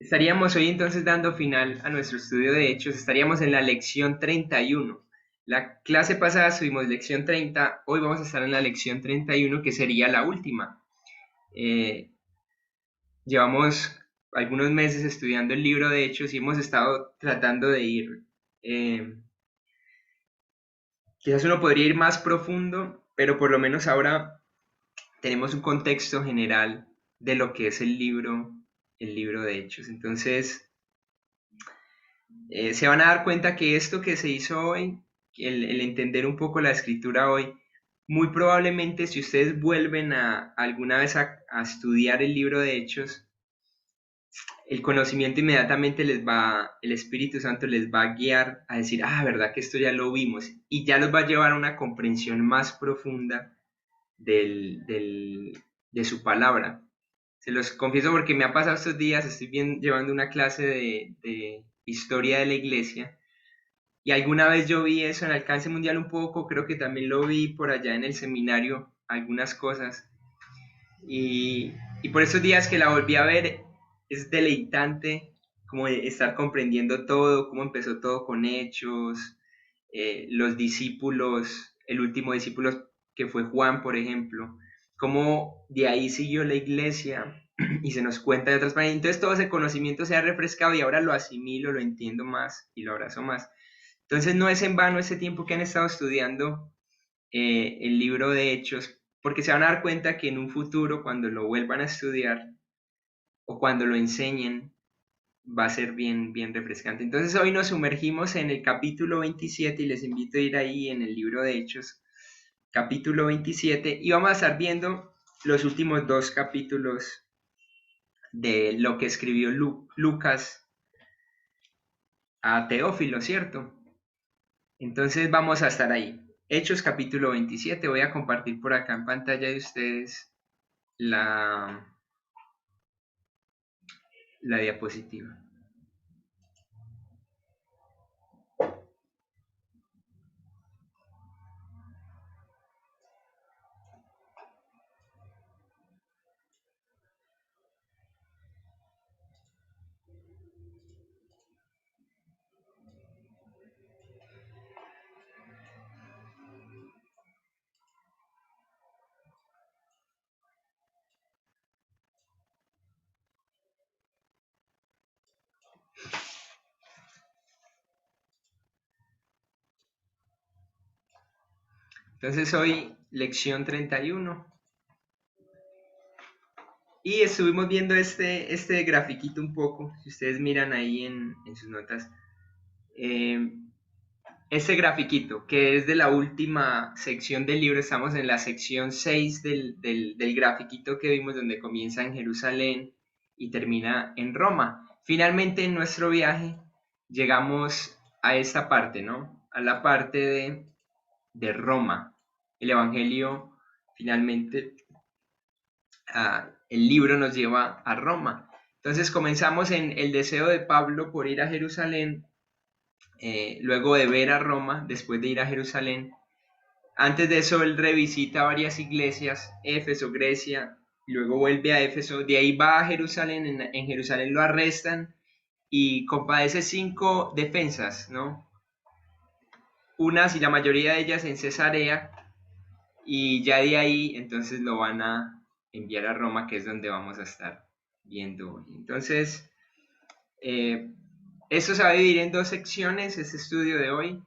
Estaríamos hoy entonces dando final a nuestro estudio de hechos, estaríamos en la lección 31. La clase pasada subimos lección 30, hoy vamos a estar en la lección 31 que sería la última. Eh, Llevamos algunos meses estudiando el libro de hechos y hemos estado tratando de ir, eh, quizás uno podría ir más profundo, pero por lo menos ahora tenemos un contexto general de lo que es el libro de hechos. Entonces, se van a dar cuenta que esto que se hizo hoy, el entender un poco la escritura hoy, muy probablemente si ustedes vuelven alguna vez a estudiar el libro de Hechos, el conocimiento inmediatamente el Espíritu Santo les va a guiar a decir, ah, verdad que esto ya lo vimos, y ya los va a llevar a una comprensión más profunda de su palabra. Se los confieso porque me ha pasado estos días, estoy llevando una clase de historia de la iglesia. Y alguna vez yo vi eso en Alcance Mundial un poco, creo que también lo vi por allá en el seminario, algunas cosas. Y por esos días que la volví a ver, es deleitante como estar comprendiendo todo, cómo empezó todo con hechos, los discípulos, el último discípulo que fue Juan, por ejemplo, cómo de ahí siguió la iglesia y se nos cuenta de otras maneras. Entonces todo ese conocimiento se ha refrescado y ahora lo asimilo, lo entiendo más y lo abrazo más. Entonces no es en vano ese tiempo que han estado estudiando el libro de Hechos, porque se van a dar cuenta que en un futuro, cuando lo vuelvan a estudiar o cuando lo enseñen, va a ser bien, bien refrescante. Entonces hoy nos sumergimos en el capítulo 27 y les invito a ir ahí en el libro de Hechos, capítulo 27, y vamos a estar viendo los últimos dos capítulos de lo que escribió Lucas a Teófilo, ¿cierto? Entonces vamos a estar ahí. Hechos capítulo 27. Voy a compartir por acá en pantalla de ustedes la, la diapositiva. Entonces hoy lección 31. Y estuvimos viendo este grafiquito un poco, si ustedes miran ahí en sus notas, eh, este grafiquito que es de la última sección del libro, estamos en la sección 6 del grafiquito que vimos donde comienza en Jerusalén y termina en Roma. Finalmente en nuestro viaje llegamos a esta parte, ¿no? A la parte de Roma. El Evangelio finalmente, el libro nos lleva a Roma. Entonces comenzamos en el deseo de Pablo por ir a Jerusalén, luego de ver a Roma, después de ir a Jerusalén. Antes de eso él revisita varias iglesias, Éfeso, Grecia, y luego vuelve a Éfeso, de ahí va a Jerusalén, en Jerusalén lo arrestan y compadece 5 defensas, ¿no? Unas y la mayoría de ellas en Cesarea, y ya de ahí entonces lo van a enviar a Roma, que es donde vamos a estar viendo hoy. Entonces, eh, esto se va a dividir en dos secciones, este estudio de hoy.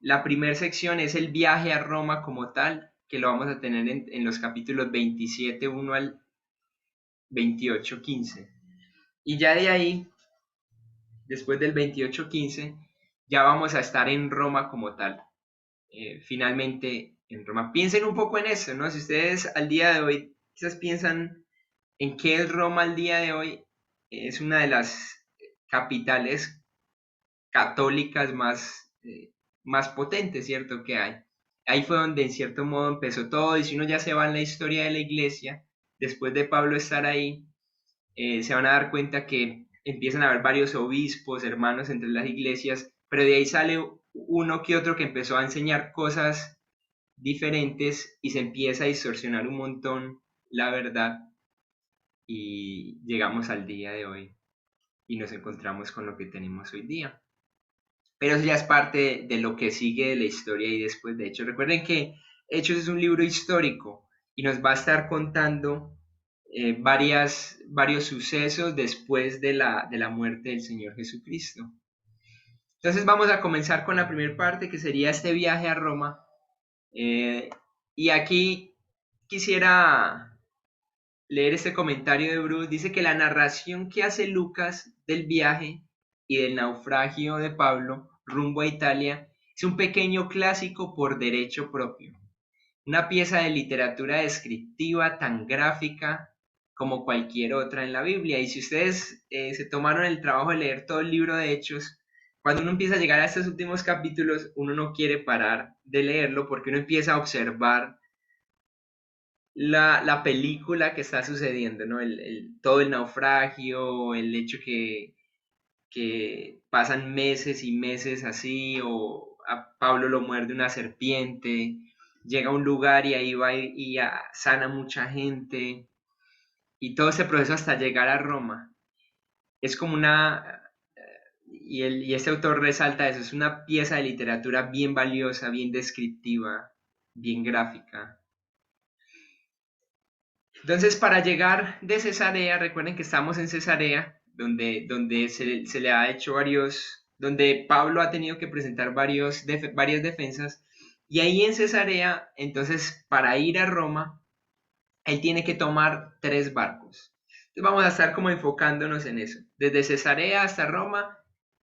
La primera sección es el viaje a Roma como tal, que lo vamos a tener en los capítulos 27, 1 al 28, 15. Y ya de ahí, después del 28, 15, ya vamos a estar en Roma como tal. Finalmente en Roma. Piensen un poco en eso, ¿no? Si ustedes al día de hoy quizás piensan en qué es Roma al día de hoy, es una de las capitales católicas más potentes, ¿cierto? Que hay. Ahí fue donde en cierto modo empezó todo, y si uno ya se va en la historia de la iglesia, después de Pablo estar ahí, se van a dar cuenta que empiezan a haber varios obispos, hermanos entre las iglesias, pero de ahí sale uno que otro que empezó a enseñar cosas diferentes y se empieza a distorsionar un montón la verdad y llegamos al día de hoy. y nos encontramos con lo que tenemos hoy día. Pero eso ya es parte de lo que sigue de la historia y después de Hechos. Recuerden que Hechos es un libro histórico y nos va a estar contando varios sucesos después de la muerte del Señor Jesucristo. Entonces vamos a comenzar con la primera parte, que sería este viaje a Roma. Y aquí quisiera leer este comentario de Bruce. Dice que la narración que hace Lucas del viaje y del naufragio de Pablo rumbo a Italia es un pequeño clásico por derecho propio. Una pieza de literatura descriptiva tan gráfica como cualquier otra en la Biblia. Y si ustedes se tomaron el trabajo de leer todo el libro de Hechos, cuando uno empieza a llegar a estos últimos capítulos, uno no quiere parar de leerlo porque uno empieza a observar la película que está sucediendo, ¿no? Todo el naufragio, el hecho que pasan meses y meses así, o a Pablo lo muerde una serpiente, llega a un lugar y ahí va y sana mucha gente, y todo ese proceso hasta llegar a Roma. Es como y este autor resalta eso, es una pieza de literatura bien valiosa, bien descriptiva, bien gráfica. Entonces, para llegar de Cesarea, recuerden que estamos en Cesarea, donde se le ha hecho donde Pablo ha tenido que presentar varias defensas, y ahí en Cesarea, entonces, para ir a Roma, él tiene que tomar 3 barcos. Entonces, vamos a estar como enfocándonos en eso. Desde Cesarea hasta Roma,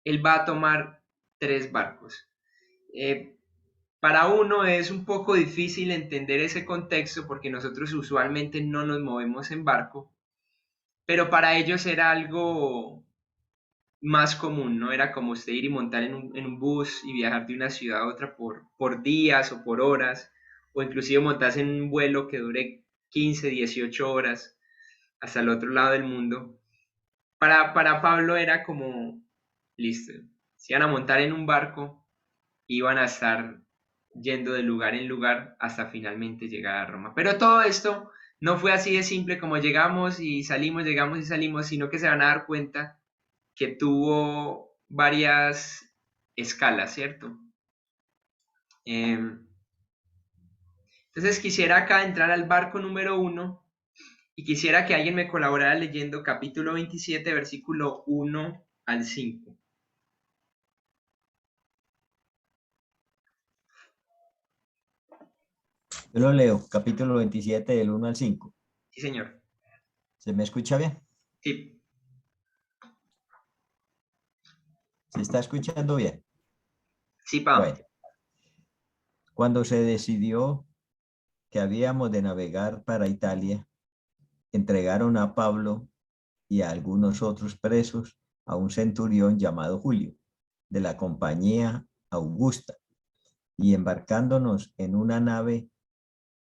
él va a tomar 3 barcos. Para uno es un poco difícil entender ese contexto porque nosotros usualmente no nos movemos en barco, pero para ellos era algo más común, ¿no? Era como usted ir y montar en un bus y viajar de una ciudad a otra por días o por horas, o inclusive montarse en un vuelo que dure 15, 18 horas hasta el otro lado del mundo. Para Pablo era como, listo, se iban a montar en un barco, iban a estar yendo de lugar en lugar hasta finalmente llegar a Roma. Pero todo esto no fue así de simple como llegamos y salimos, sino que se van a dar cuenta que tuvo varias escalas, ¿cierto? Entonces quisiera acá entrar al barco número 1 y quisiera que alguien me colaborara leyendo capítulo 27, versículo 1 al 5. Yo lo leo, capítulo 27 del 1 al 5. Sí, señor. ¿Se me escucha bien? Sí. ¿Se está escuchando bien? Sí, pa. Bueno, cuando se decidió que habíamos de navegar para Italia, entregaron a Pablo y a algunos otros presos a un centurión llamado Julio, de la compañía Augusta, y embarcándonos en una nave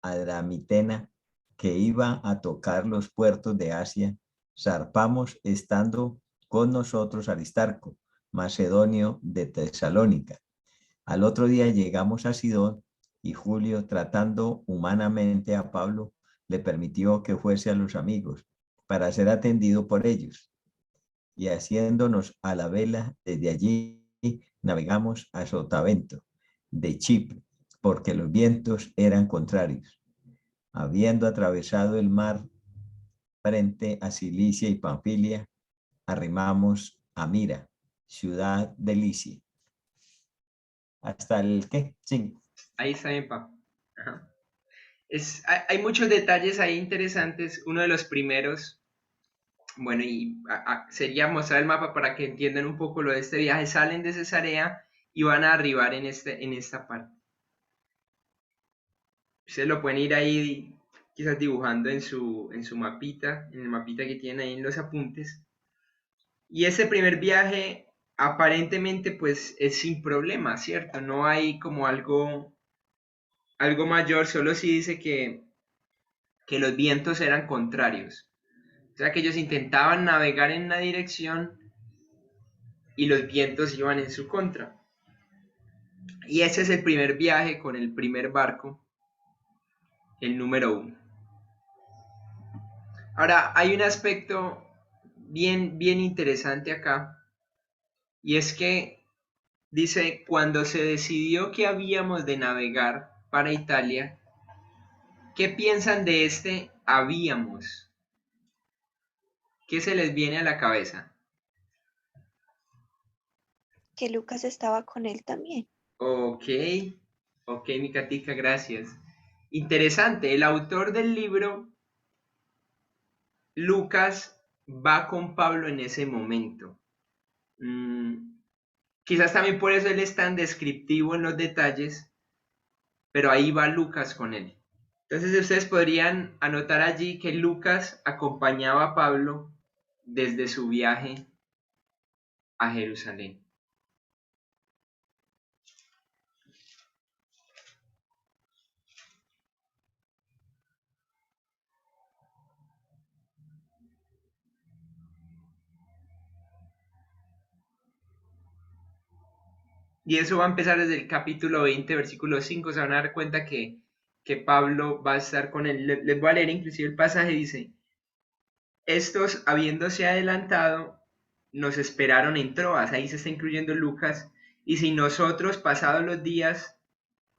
adramitena que iba a tocar los puertos de Asia, zarpamos estando con nosotros Aristarco, macedonio de Tesalónica. Al otro día llegamos a Sidón y Julio, tratando humanamente a Pablo, le permitió que fuese a los amigos para ser atendido por ellos. Y haciéndonos a la vela, desde allí navegamos a Sotavento de Chipre, porque los vientos eran contrarios. Habiendo atravesado el mar frente a Cilicia y Panfilia, arrimamos a Mira, ciudad de Licia. ¿Hasta el qué? 5. Ahí está bien, pa. Ajá. Hay muchos detalles ahí interesantes. Uno de los primeros, bueno, sería mostrar el mapa para que entiendan un poco lo de este viaje. Salen de Cesarea y van a arribar en esta parte. Ustedes lo pueden ir ahí quizás dibujando en su mapita, en el mapita que tienen ahí en los apuntes. Y ese primer viaje aparentemente pues es sin problema, ¿cierto? No hay como algo mayor, solo sí dice que los vientos eran contrarios. O sea que ellos intentaban navegar en una dirección y los vientos iban en su contra. Y ese es el primer viaje con el primer barco, el número 1. Ahora, hay un aspecto bien interesante acá, y es que dice, cuando se decidió que habíamos de navegar para Italia, ¿qué piensan de este habíamos? ¿Qué se les viene a la cabeza? Que Lucas estaba con él también. Ok, ok, mi Catica, gracias. Interesante, el autor del libro, Lucas, va con Pablo en ese momento. Quizás también por eso él es tan descriptivo en los detalles, pero ahí va Lucas con él. Entonces ustedes podrían anotar allí que Lucas acompañaba a Pablo desde su viaje a Jerusalén. Y eso va a empezar desde el capítulo 20, versículo 5. Se van a dar cuenta que Pablo va a estar con él. Les voy a leer inclusive el pasaje, dice, estos, habiéndose adelantado, nos esperaron en Troas. Ahí se está incluyendo Lucas. Y si nosotros, pasados los días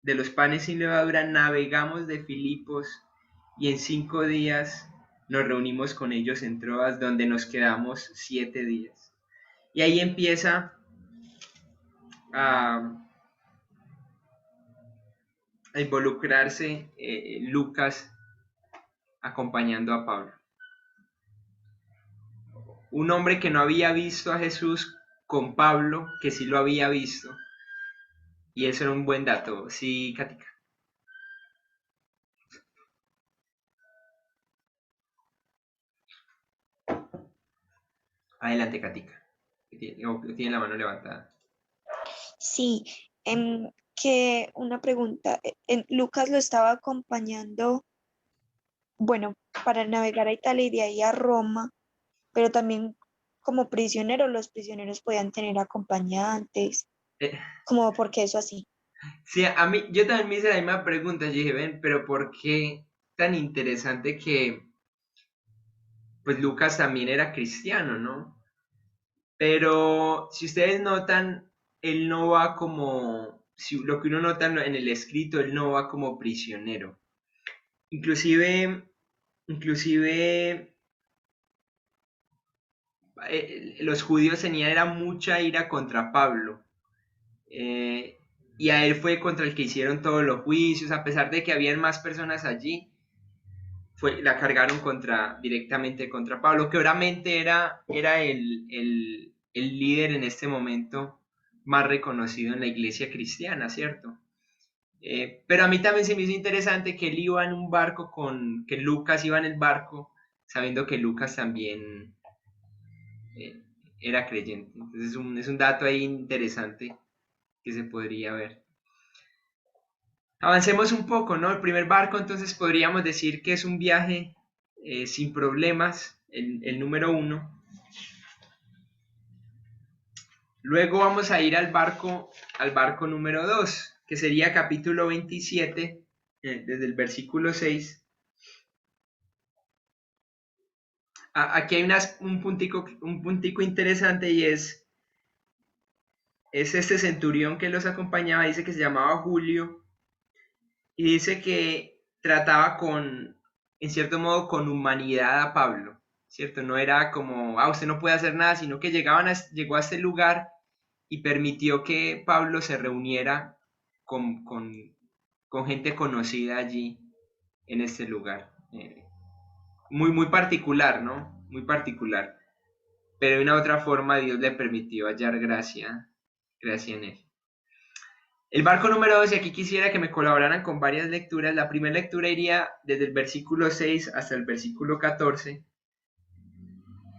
de los panes sin levadura, navegamos de Filipos y en 5 días nos reunimos con ellos en Troas, donde nos quedamos 7 días. Y ahí empieza a involucrarse Lucas acompañando a Pablo. Un hombre que no había visto a Jesús con Pablo, que sí lo había visto. Y eso era un buen dato. Sí, Katica. Adelante, Katica. Tiene la mano levantada. Sí, que una pregunta. Lucas lo estaba acompañando, bueno, para navegar a Italia y de ahí a Roma, pero también como prisionero, los prisioneros podían tener acompañantes, Eh, como porque eso así. sí, a mí, yo también me hice la misma pregunta. Yo dije, ven, pero ¿por qué tan interesante que, pues Lucas también era cristiano, ¿no? Pero si ustedes notan, él no va como, si, lo que uno nota en el escrito, él no va como prisionero. Inclusive los judíos tenían era mucha ira contra Pablo. eh, y a él fue contra el que hicieron todos los juicios, a pesar de que habían más personas allí, la cargaron directamente contra Pablo, que obviamente era el líder en este momento más reconocido en la iglesia cristiana, ¿cierto? Pero a mí también se me hizo interesante que él iba en un barco que Lucas iba en el barco, sabiendo que Lucas también eh, era creyente. Entonces es un dato ahí interesante que se podría ver. Avancemos un poco, ¿no? El primer barco entonces podríamos decir que es un viaje sin problemas, el número 1. Luego vamos a ir al barco número 2, que sería capítulo 27, desde el versículo 6. Aquí hay un puntico interesante y es este centurión que los acompañaba, dice que se llamaba Julio, y dice que trataba en cierto modo, con humanidad a Pablo, ¿cierto? No era como, usted no puede hacer nada, sino que llegó a este lugar y permitió que Pablo se reuniera con, con, con gente conocida allí en este lugar. Muy particular, ¿no? Muy particular. Pero de una otra forma Dios le permitió hallar gracia en él. El barco número 2, y aquí quisiera que me colaboraran con varias lecturas. La primera lectura iría desde el versículo 6 hasta el versículo 14,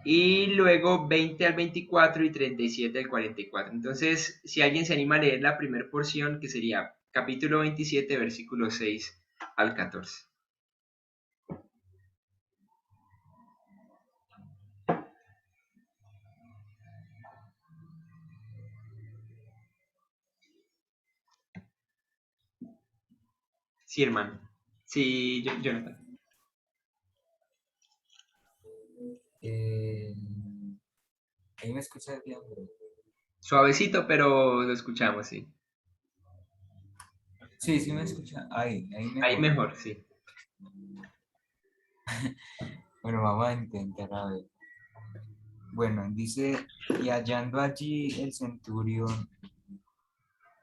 y luego 20 al 24 y 37 al 44. Entonces, si alguien se anima a leer la primera porción, que sería capítulo 27, versículo 6 al 14. Sí, hermano. Sí, Jonathan. Ahí me escuchas bien, bro. Suavecito, pero lo escuchamos, sí. Sí, sí me escucha. Ahí Ahí mejor. mejor, sí. Bueno, vamos a intentar a ver. Bueno, dice, y hallando allí el centurión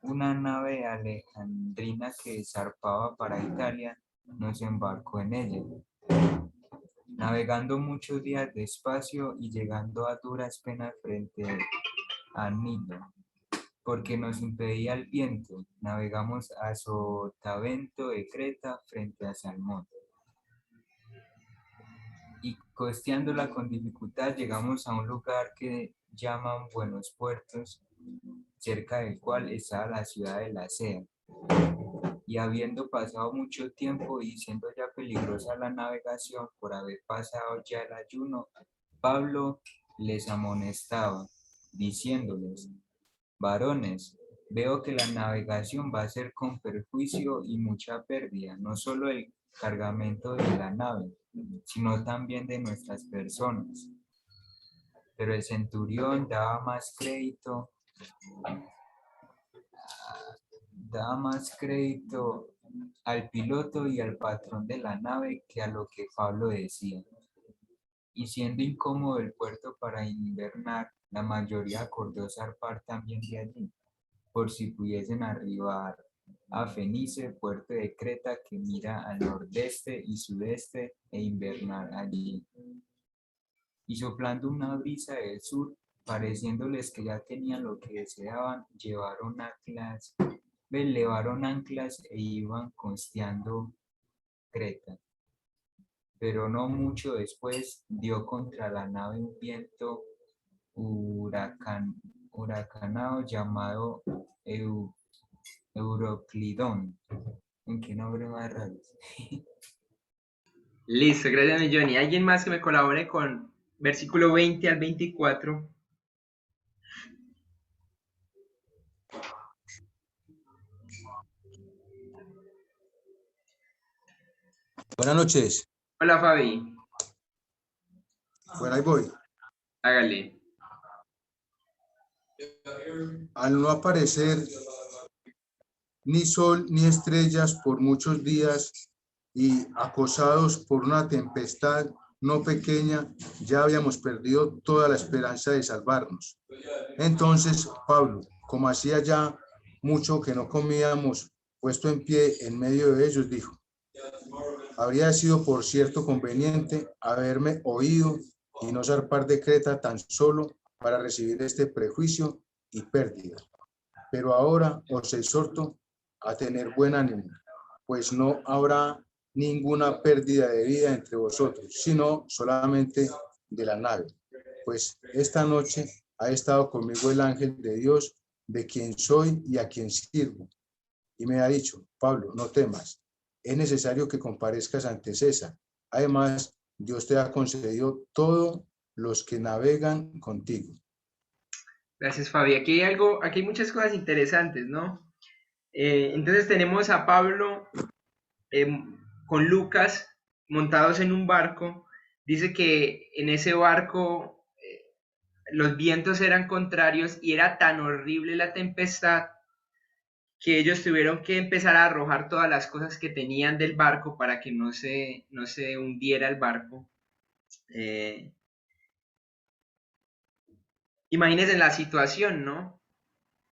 una nave alejandrina que zarpaba para Italia, nos embarcó en ella, navegando muchos días despacio y llegando a duras penas frente a Nilo, porque nos impedía el viento. Navegamos a Sotavento de Creta frente a Salmón. Y costeándola con dificultad llegamos a un lugar que llaman Buenos Puertos, cerca del cual está la ciudad de la Sea. Y habiendo pasado mucho tiempo y siendo ya peligrosa la navegación por haber pasado ya el ayuno, Pablo les amonestaba, diciéndoles: varones, veo que la navegación va a ser con perjuicio y mucha pérdida, no solo el cargamento de la nave, sino también de nuestras personas. Pero el centurión daba más crédito al piloto y al patrón de la nave que a lo que Pablo decía. Y siendo incómodo el puerto para invernar, la mayoría acordó zarpar también de allí, por si pudiesen arribar a Fenice, puerto de Creta que mira al nordeste y sudeste, e invernar allí. Y soplando una brisa del sur, pareciéndoles que ya tenían lo que deseaban, levaron anclas e iban costeando Creta. Pero no mucho después dio contra la nave un viento huracanado llamado Euroclidón. ¿En qué nombre más raro? Listo, gracias, mi Johnny. ¿Alguien más que me colabore con versículo 20 al 24? Buenas noches. Hola, Fabi. Bueno, ahí voy. Hágale. Al no aparecer ni sol ni estrellas por muchos días y acosados por una tempestad no pequeña, ya habíamos perdido toda la esperanza de salvarnos. Entonces Pablo, como hacía ya mucho que no comíamos, puesto en pie en medio de ellos, dijo: habría sido por cierto conveniente haberme oído y no zarpar de Creta tan solo para recibir este prejuicio y pérdida. Pero ahora os exhorto a tener buen ánimo, pues no habrá ninguna pérdida de vida entre vosotros, sino solamente de la nave. Pues esta noche ha estado conmigo el ángel de Dios, de quien soy y a quien sirvo. Y me ha dicho: Pablo, no temas, es necesario que comparezcas ante César. Además, Dios te ha concedido todos los que navegan contigo. Gracias, Fabi. Aquí hay muchas cosas interesantes, ¿no? Entonces tenemos a Pablo con Lucas montados en un barco. Dice que en ese barco los vientos eran contrarios y era tan horrible la tempestad que ellos tuvieron que empezar a arrojar todas las cosas que tenían del barco para que no se hundiera el barco. Imagínense la situación, ¿no?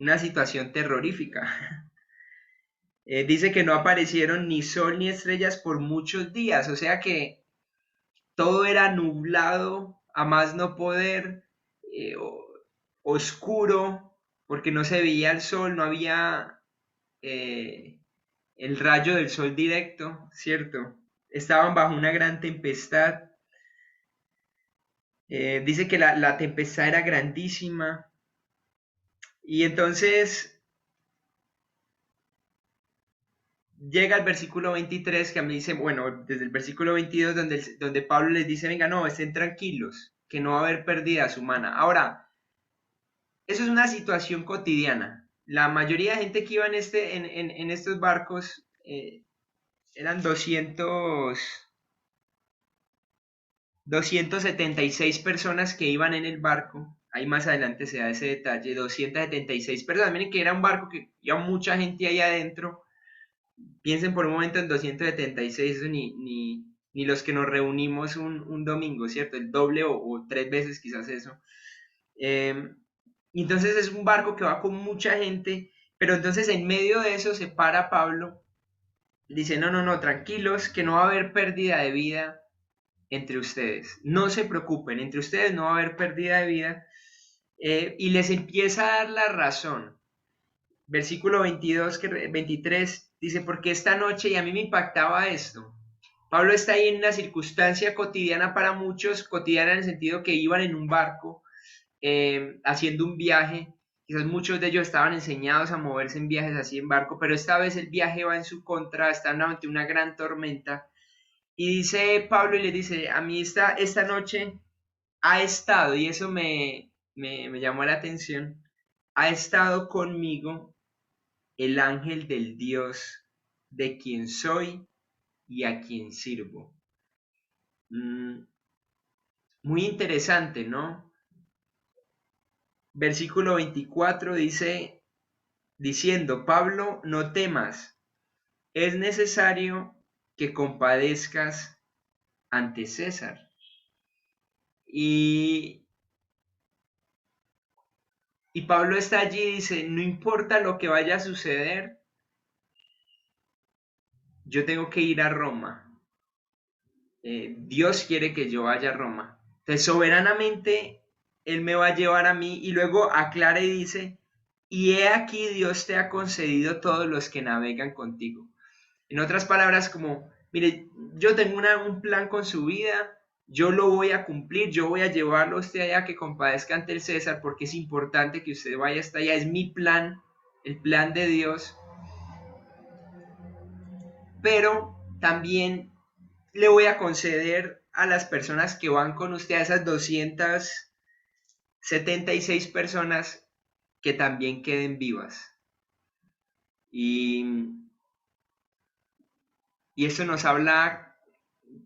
Una situación terrorífica. Dice que no aparecieron ni sol ni estrellas por muchos días, o sea que todo era nublado, a más no poder, oscuro, porque no se veía el sol, no había el rayo del sol directo, ¿cierto? Estaban bajo una gran tempestad. Dice que la tempestad era grandísima. Y entonces llega el versículo 23 que a mí dice, bueno, desde el versículo 22 donde Pablo les dice, venga, no, estén tranquilos, que no va a haber pérdidas humanas. Ahora, eso es una situación cotidiana. La mayoría de gente que iba en estos barcos eran 276 personas que iban en el barco. ahí más adelante se da ese detalle, 276 personas, miren que era un barco que iba mucha gente ahí adentro, piensen por un momento en 276, eso ni los que nos reunimos un domingo, ¿cierto? El doble o 3 veces quizás eso. Y entonces es un barco que va con mucha gente, pero entonces en medio de eso se para Pablo, dice, no, tranquilos, que no va a haber pérdida de vida entre ustedes, no se preocupen, entre ustedes no va a haber pérdida de vida, y les empieza a dar la razón. Versículo 23 dice, porque esta noche, y a mí me impactaba esto, Pablo está ahí en una circunstancia cotidiana para muchos, cotidiana en el sentido que iban en un barco, haciendo un viaje, quizás muchos de ellos estaban enseñados a moverse en viajes así en barco, pero esta vez el viaje va en su contra, están ante una gran tormenta, y dice Pablo y le dice, a mí esta noche ha estado, y eso me llamó la atención, ha estado conmigo el ángel del Dios de quien soy y a quien sirvo. Muy interesante, ¿no? Versículo 24 dice, diciendo, Pablo, no temas, es necesario que compadezcas ante César. Y Pablo está allí y dice, no importa lo que vaya a suceder, yo tengo que ir a Roma. Dios quiere que yo vaya a Roma. Entonces, soberanamente, Él me va a llevar a mí y luego aclara y dice, y he aquí Dios te ha concedido todos los que navegan contigo. En otras palabras, como, mire, yo tengo un plan con su vida, yo lo voy a cumplir, yo voy a llevarlo a usted allá que compadezca ante el César, porque es importante que usted vaya hasta allá, es mi plan, el plan de Dios. Pero también le voy a conceder a las personas que van con usted, a esas 276 personas, que también queden vivas. Y eso nos habla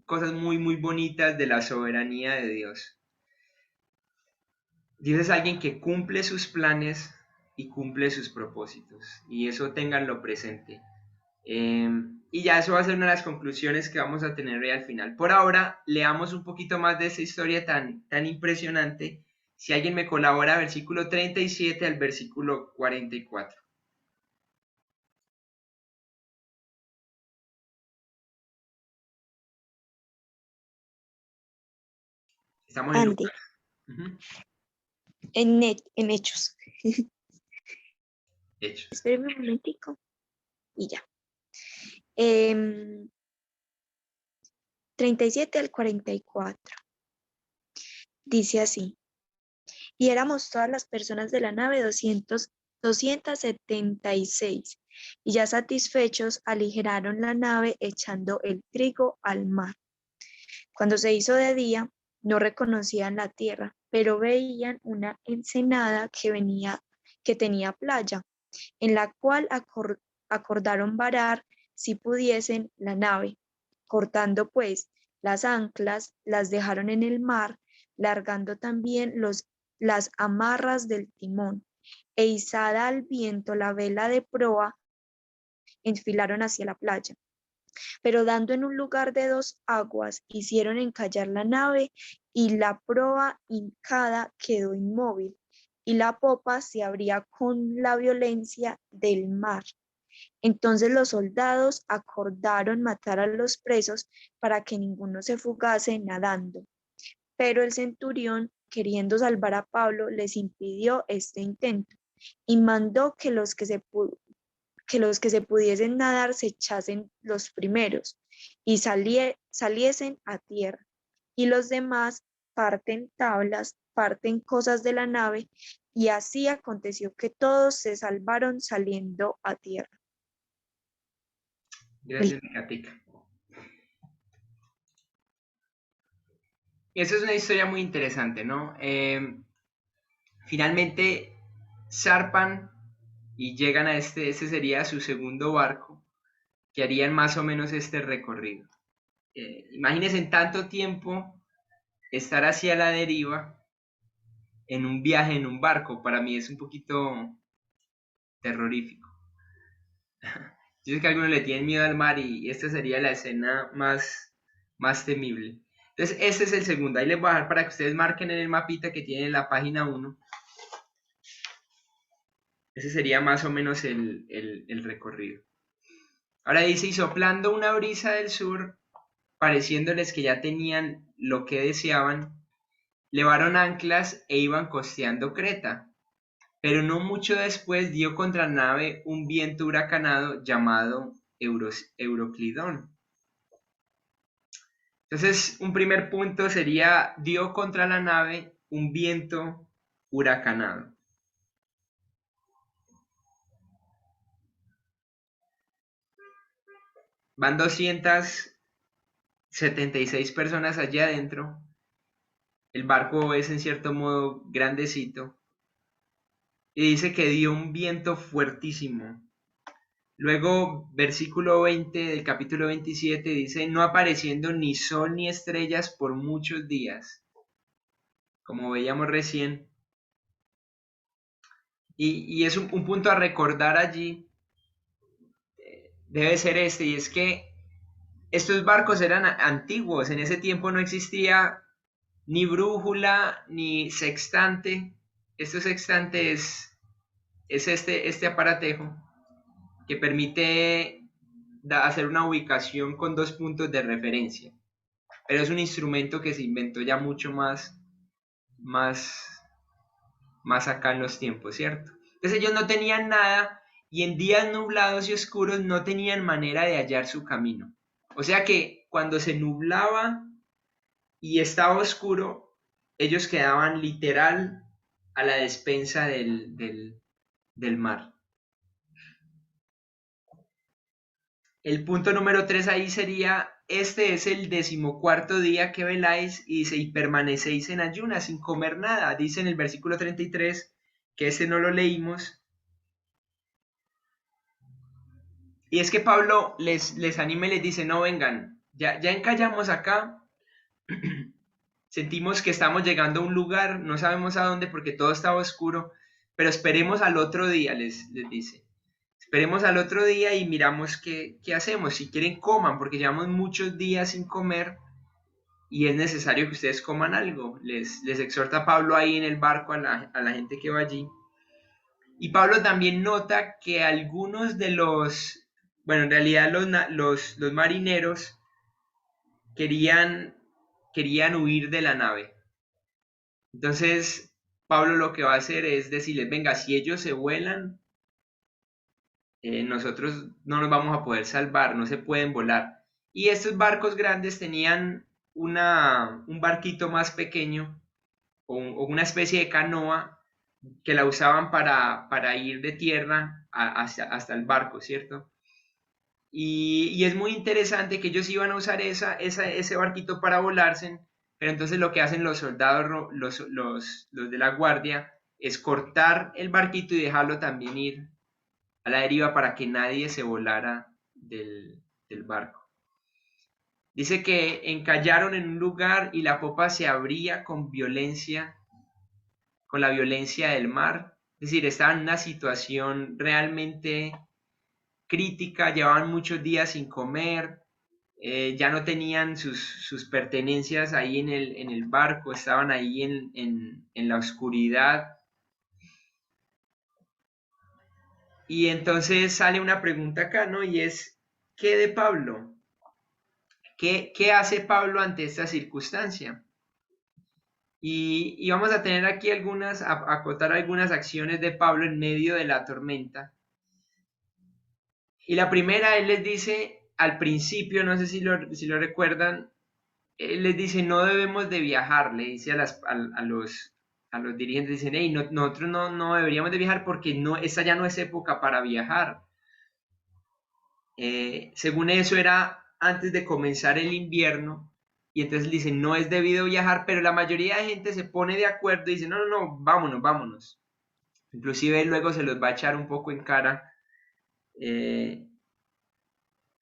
cosas muy, muy bonitas de la soberanía de Dios. Dios es alguien que cumple sus planes y cumple sus propósitos. Y eso ténganlo presente. Y ya eso va a ser una de las conclusiones que vamos a tener hoy al final. Por ahora, leamos un poquito más de esta historia tan impresionante. Si alguien me colabora, versículo 37 al versículo 44. Estamos en Andy, Lucas. Uh-huh. en Hechos. Hechos. Espérame un momentico y ya. 37 al 44. Dice así. Y éramos todas las personas de la nave 276. Y ya satisfechos aligeraron la nave echando el trigo al mar. Cuando se hizo de día, no reconocían la tierra, pero veían una ensenada que tenía playa, en la cual acordaron varar si pudiesen la nave. Cortando pues las anclas, las dejaron en el mar, largando también las amarras del timón, e izada al viento la vela de proa, enfilaron hacia la playa. Pero dando en un lugar de 2 aguas, hicieron encallar la nave, y la proa hincada quedó inmóvil, y la popa se abría con la violencia del mar. Entonces los soldados acordaron matar a los presos para que ninguno se fugase nadando. Pero el centurión, queriendo salvar a Pablo, les impidió este intento y mandó que los que se pudiesen nadar se echasen los primeros y saliesen a tierra. Y los demás parten tablas, parten cosas de la nave, y así aconteció que todos se salvaron saliendo a tierra. Gracias, Katica. Esa es una historia muy interesante, ¿no? Finalmente zarpan y llegan a ese sería su segundo barco, que harían más o menos este recorrido. Imagínense en tanto tiempo estar hacia la deriva en un viaje en un barco. Para mí es un poquito terrorífico. Yo sé que algunos le tienen miedo al mar y esta sería la escena más temible. Entonces, este es el segundo. Ahí les voy a dejar para que ustedes marquen en el mapita que tiene en la página 1. Ese sería más o menos el recorrido. Ahora dice, y soplando una brisa del sur, pareciéndoles que ya tenían lo que deseaban, levaron anclas e iban costeando Creta. Pero no mucho después dio contra la nave un viento huracanado llamado Euroclidón. Entonces, un primer punto sería, dio contra la nave un viento huracanado. Van 276 personas allá adentro. El barco es en cierto modo grandecito. Y dice que dio un viento fuertísimo. Luego, versículo 20 del capítulo 27 dice, no apareciendo ni sol ni estrellas por muchos días, como veíamos recién. Y es un punto a recordar allí, debe ser este, y es que estos barcos eran antiguos, en ese tiempo no existía ni brújula ni sextante. Esto sextante es este aparatejo que permite hacer una ubicación con 2 puntos de referencia. Pero es un instrumento que se inventó ya mucho más acá en los tiempos, ¿cierto? Entonces ellos no tenían nada y en días nublados y oscuros no tenían manera de hallar su camino. O sea que cuando se nublaba y estaba oscuro, ellos quedaban literal a la despensa del mar. El punto número 3 ahí sería, este es el 14º día que veláis y dice, y permanecéis en ayunas sin comer nada. Dice en el versículo 33, que ese no lo leímos. Y es que Pablo les anima y les dice, no vengan, ya encallamos acá, sentimos que estamos llegando a un lugar, no sabemos a dónde porque todo estaba oscuro, pero esperemos al otro día, les dice. Esperemos al otro día y miramos qué hacemos. Si quieren, coman, porque llevamos muchos días sin comer y es necesario que ustedes coman algo. Les exhorta Pablo ahí en el barco a la gente que va allí. Y Pablo también nota que algunos de en realidad los marineros querían huir de la nave. Entonces, Pablo lo que va a hacer es decirles, venga, si ellos se vuelan, nosotros no nos vamos a poder salvar, no se pueden volar. Y estos barcos grandes tenían un barquito más pequeño o una especie de canoa que la usaban para ir de tierra hasta el barco, ¿cierto? Y es muy interesante que ellos iban a usar ese barquito para volarse, pero entonces lo que hacen los soldados, los de la guardia, es cortar el barquito y dejarlo también ir a la deriva para que nadie se volara del barco. Dice que encallaron en un lugar y la popa se abría con la violencia del mar. Es decir, estaban en una situación realmente crítica, llevaban muchos días sin comer, ya no tenían sus pertenencias ahí en el barco, estaban ahí en la oscuridad. Y entonces sale una pregunta acá, ¿no? Y es, ¿qué de Pablo? ¿Qué hace Pablo ante esta circunstancia? Y vamos a tener aquí acotar algunas acciones de Pablo en medio de la tormenta. Y la primera, él les dice al principio, no sé si lo recuerdan, él les dice, no debemos de viajar, le dice a los dirigentes, dicen, hey, nosotros no deberíamos de viajar porque esta ya no es época para viajar. Según eso era antes de comenzar el invierno, y entonces dicen, no es debido viajar, pero la mayoría de gente se pone de acuerdo y dice, no, vámonos. Inclusive luego se los va a echar un poco en cara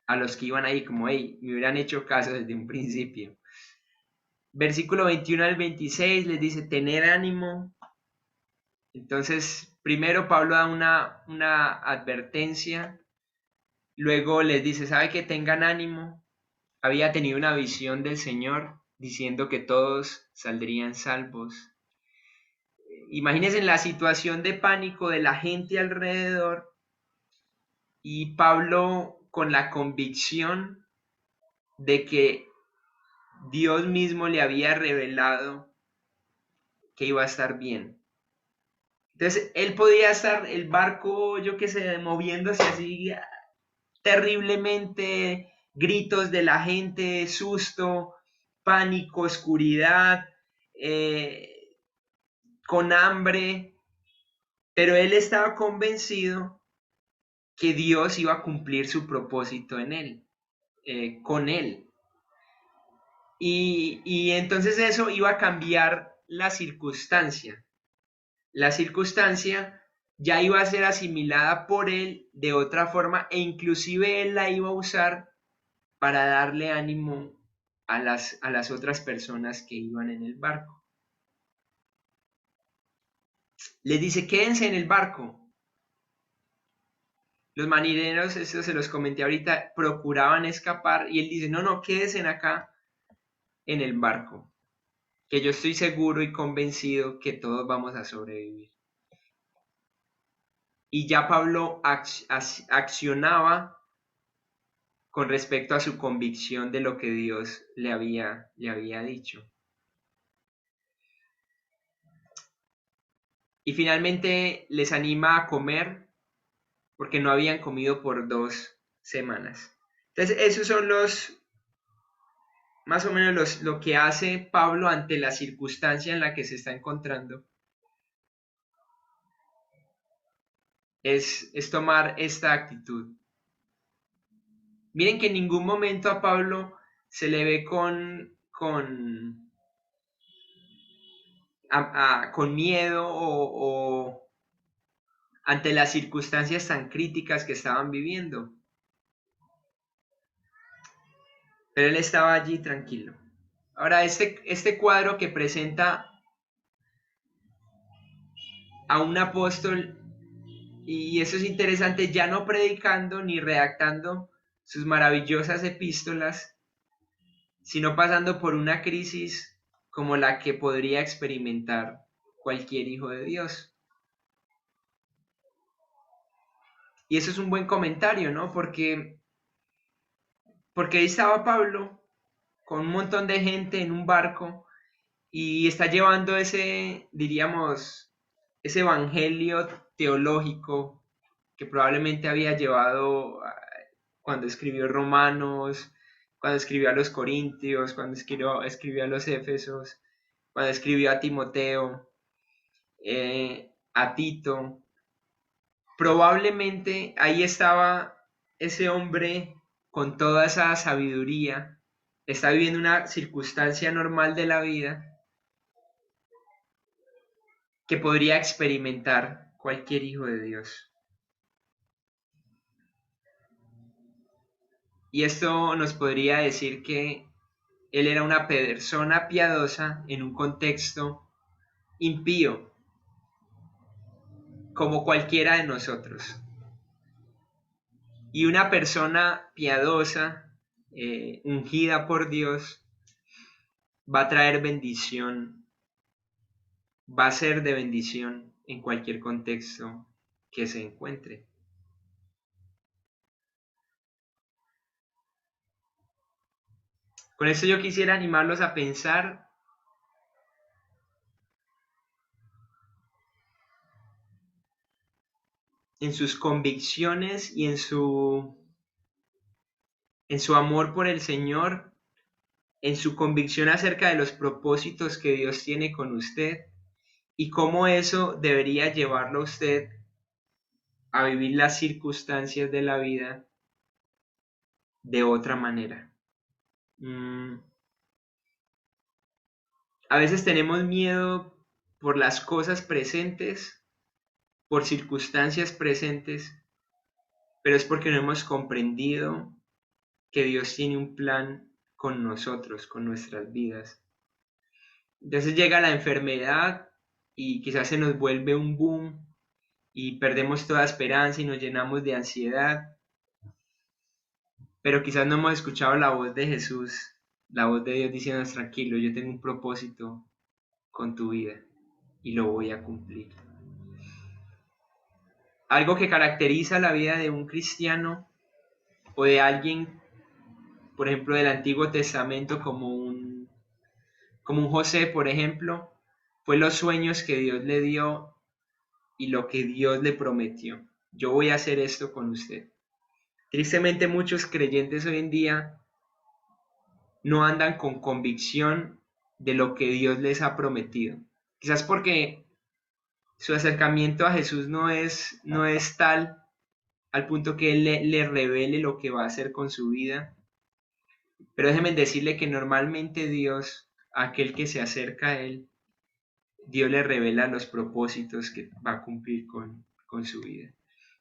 a los que iban ahí, como, hey, me hubieran hecho caso desde un principio. Versículo 21 al 26 les dice, tened ánimo, Entonces, primero Pablo da una advertencia, luego les dice, ¿sabe que tengan ánimo? Había tenido una visión del Señor diciendo que todos saldrían salvos. Imagínense la situación de pánico de la gente alrededor y Pablo con la convicción de que Dios mismo le había revelado que iba a estar bien. Entonces, él podía estar, el barco, yo qué sé, moviéndose así terriblemente, gritos de la gente, susto, pánico, oscuridad, con hambre, pero él estaba convencido que Dios iba a cumplir su propósito en él, con él. Y entonces eso iba a cambiar la circunstancia. La circunstancia ya iba a ser asimilada por él de otra forma e inclusive él la iba a usar para darle ánimo a las otras personas que iban en el barco. Les dice, quédense en el barco. Los marineros, eso se los comenté ahorita, procuraban escapar y él dice, no, quédense acá en el barco, que yo estoy seguro y convencido que todos vamos a sobrevivir. Y ya Pablo accionaba con respecto a su convicción de lo que Dios le había dicho. Y finalmente les anima a comer porque no habían comido por 2 semanas. Entonces, esos son más o menos lo que hace Pablo ante la circunstancia en la que se está encontrando. Es tomar esta actitud. Miren que en ningún momento a Pablo se le ve con miedo o ante las circunstancias tan críticas que estaban viviendo. Pero él estaba allí tranquilo. Ahora, este cuadro que presenta a un apóstol, y eso es interesante, ya no predicando ni redactando sus maravillosas epístolas, sino pasando por una crisis como la que podría experimentar cualquier hijo de Dios. Y eso es un buen comentario, ¿no? Porque ahí estaba Pablo con un montón de gente en un barco y está llevando diríamos, ese evangelio teológico que probablemente había llevado cuando escribió Romanos, cuando escribió a los Corintios, cuando escribió a los Éfesos, cuando escribió a Timoteo, a Tito. Probablemente ahí estaba ese hombre con toda esa sabiduría, está viviendo una circunstancia normal de la vida que podría experimentar cualquier hijo de Dios. Y esto nos podría decir que él era una persona piadosa en un contexto impío, como cualquiera de nosotros. Y una persona piadosa, ungida por Dios, va a traer bendición, va a ser de bendición en cualquier contexto que se encuentre. Con esto yo quisiera animarlos a pensar en sus convicciones y en su amor por el Señor, en su convicción acerca de los propósitos que Dios tiene con usted y cómo eso debería llevarlo a usted a vivir las circunstancias de la vida de otra manera. A veces tenemos miedo por las cosas presentes, por circunstancias presentes, pero es porque no hemos comprendido que Dios tiene un plan con nosotros, con nuestras vidas. Entonces llega la enfermedad, y quizás se nos vuelve un boom y perdemos toda esperanza y nos llenamos de ansiedad, pero quizás no hemos escuchado la voz de Jesús, la voz de Dios diciéndonos tranquilo, yo tengo un propósito con tu vida y lo voy a cumplir. Algo que caracteriza la vida de un cristiano o de alguien, por ejemplo, del Antiguo Testamento como un José, por ejemplo, fue los sueños que Dios le dio y lo que Dios le prometió. Yo voy a hacer esto con usted. Tristemente muchos creyentes hoy en día no andan con convicción de lo que Dios les ha prometido. Quizás porque su acercamiento a Jesús no es tal al punto que Él le revele lo que va a hacer con su vida. Pero déjenme decirle que normalmente Dios, aquel que se acerca a Él, Dios le revela los propósitos que va a cumplir con su vida.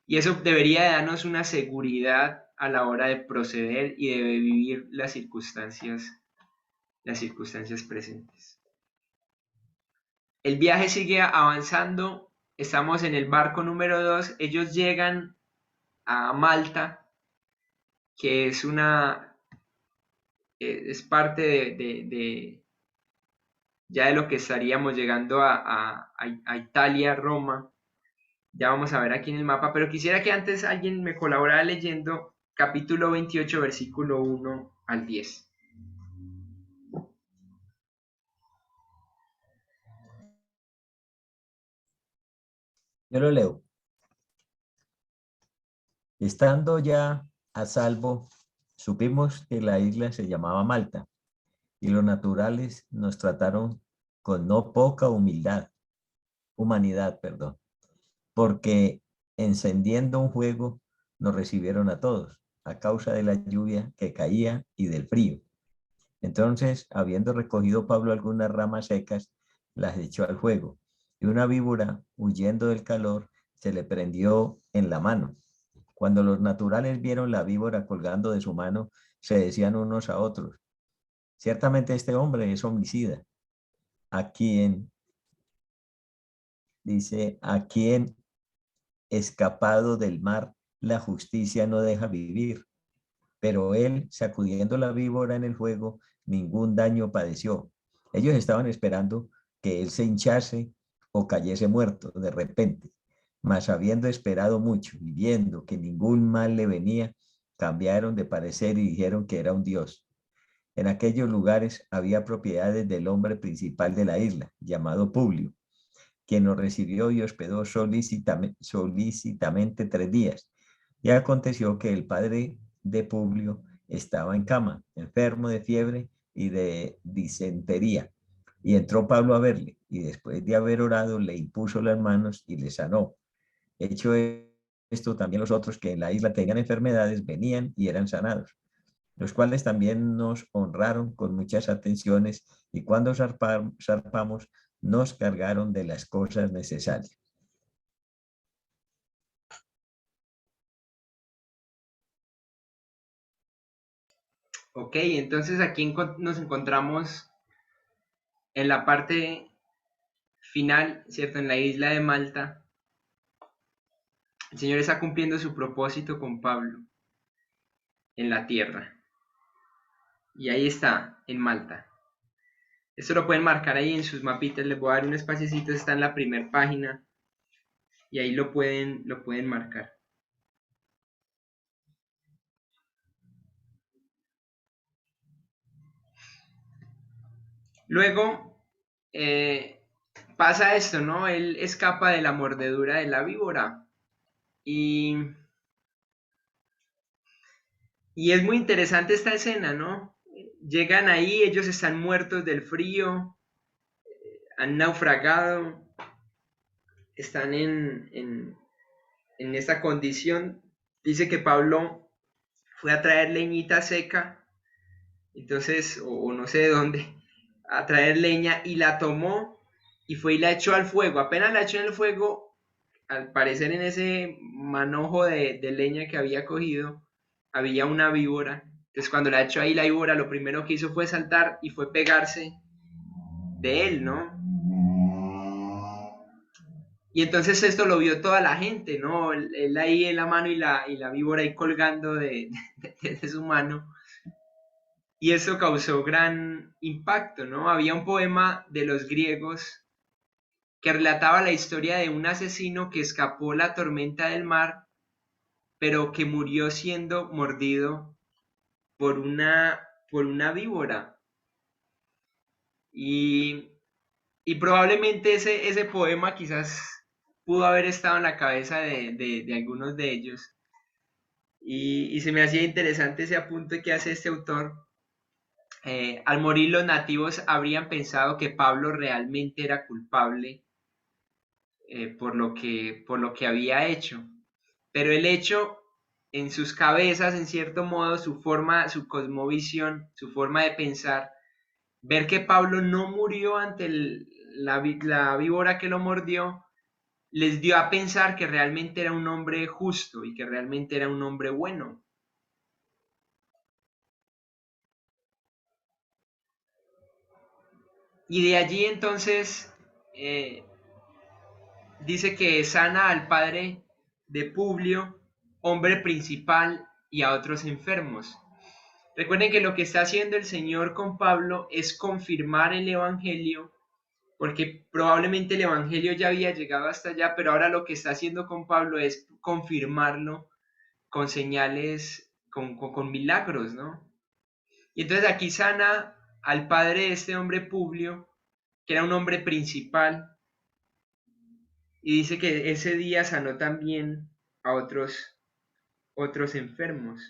Y eso debería darnos una seguridad a la hora de proceder y de vivir las circunstancias presentes. El viaje sigue avanzando, estamos en el barco número 2, ellos llegan a Malta, que es parte ya de lo que estaríamos llegando a Italia, Roma. Ya vamos a ver aquí en el mapa, pero quisiera que antes alguien me colaborara leyendo capítulo 28, versículo 1 al 10. Yo lo leo. Estando ya a salvo, supimos que la isla se llamaba Malta y los naturales nos trataron con no poca humanidad, porque encendiendo un fuego nos recibieron a todos a causa de la lluvia que caía y del frío. Entonces, habiendo recogido Pablo algunas ramas secas, las echó al fuego, y una víbora, huyendo del calor, se le prendió en la mano. Cuando los naturales vieron la víbora colgando de su mano, se decían unos a otros: ciertamente este hombre es homicida, a quien escapado del mar la justicia no deja vivir. Pero él, sacudiendo la víbora en el fuego, ningún daño padeció. Ellos estaban esperando que él se hinchase o cayese muerto de repente, mas habiendo esperado mucho y viendo que ningún mal le venía, cambiaron de parecer y dijeron que era un dios. En aquellos lugares había propiedades del hombre principal de la isla, llamado Publio, quien nos recibió y hospedó solícitamente 3 días. Y aconteció que el padre de Publio estaba en cama, enfermo de fiebre y de disentería. Y entró Pablo a verle, y después de haber orado, le impuso las manos y le sanó. Hecho esto, también los otros que en la isla tenían enfermedades venían y eran sanados, los cuales también nos honraron con muchas atenciones, y cuando zarpamos, nos cargaron de las cosas necesarias. Ok, entonces aquí nos encontramos en la parte final, ¿cierto? En la isla de Malta. El Señor está cumpliendo su propósito con Pablo en la tierra. Y ahí está, en Malta. Esto lo pueden marcar ahí en sus mapitas. Les voy a dar un espaciecito, está en la primera página. Y ahí lo pueden marcar. Luego pasa esto, ¿no? Él escapa de la mordedura de la víbora. Y es muy interesante esta escena, ¿no? Llegan ahí, ellos están muertos del frío, han naufragado, están en esta condición. Dice que Pablo fue a traer leñita seca, entonces, o no sé de dónde, a traer leña y la tomó y fue y la echó al fuego. Apenas la echó en el fuego, al parecer en ese manojo de leña que había cogido, había una víbora. Entonces cuando la echó ahí la víbora, lo primero que hizo fue saltar y fue pegarse de él, ¿no? Y entonces esto lo vio toda la gente, ¿no? Él ahí en la mano y la víbora ahí colgando de su mano. Y eso causó gran impacto, ¿no? Había un poema de los griegos que relataba la historia de un asesino que escapó la tormenta del mar, pero que murió siendo mordido por una víbora. Y, y probablemente ese poema quizás pudo haber estado en la cabeza de algunos de ellos. Y se me hacía interesante ese apunte que hace este autor. Al morir los nativos habrían pensado que Pablo realmente era culpable por lo que había hecho. Pero el hecho en sus cabezas, en cierto modo, su forma, su cosmovisión, su forma de pensar, ver que Pablo no murió ante la víbora que lo mordió, les dio a pensar que realmente era un hombre justo y que realmente era un hombre bueno. Y de allí entonces dice que sana al padre de Publio, hombre principal, y a otros enfermos. Recuerden que lo que está haciendo el Señor con Pablo es confirmar el Evangelio, porque probablemente el Evangelio ya había llegado hasta allá, pero ahora lo que está haciendo con Pablo es confirmarlo con señales, con milagros, ¿no? Y entonces aquí sana al padre de este hombre Publio, que era un hombre principal, y dice que ese día sanó también a otros enfermos.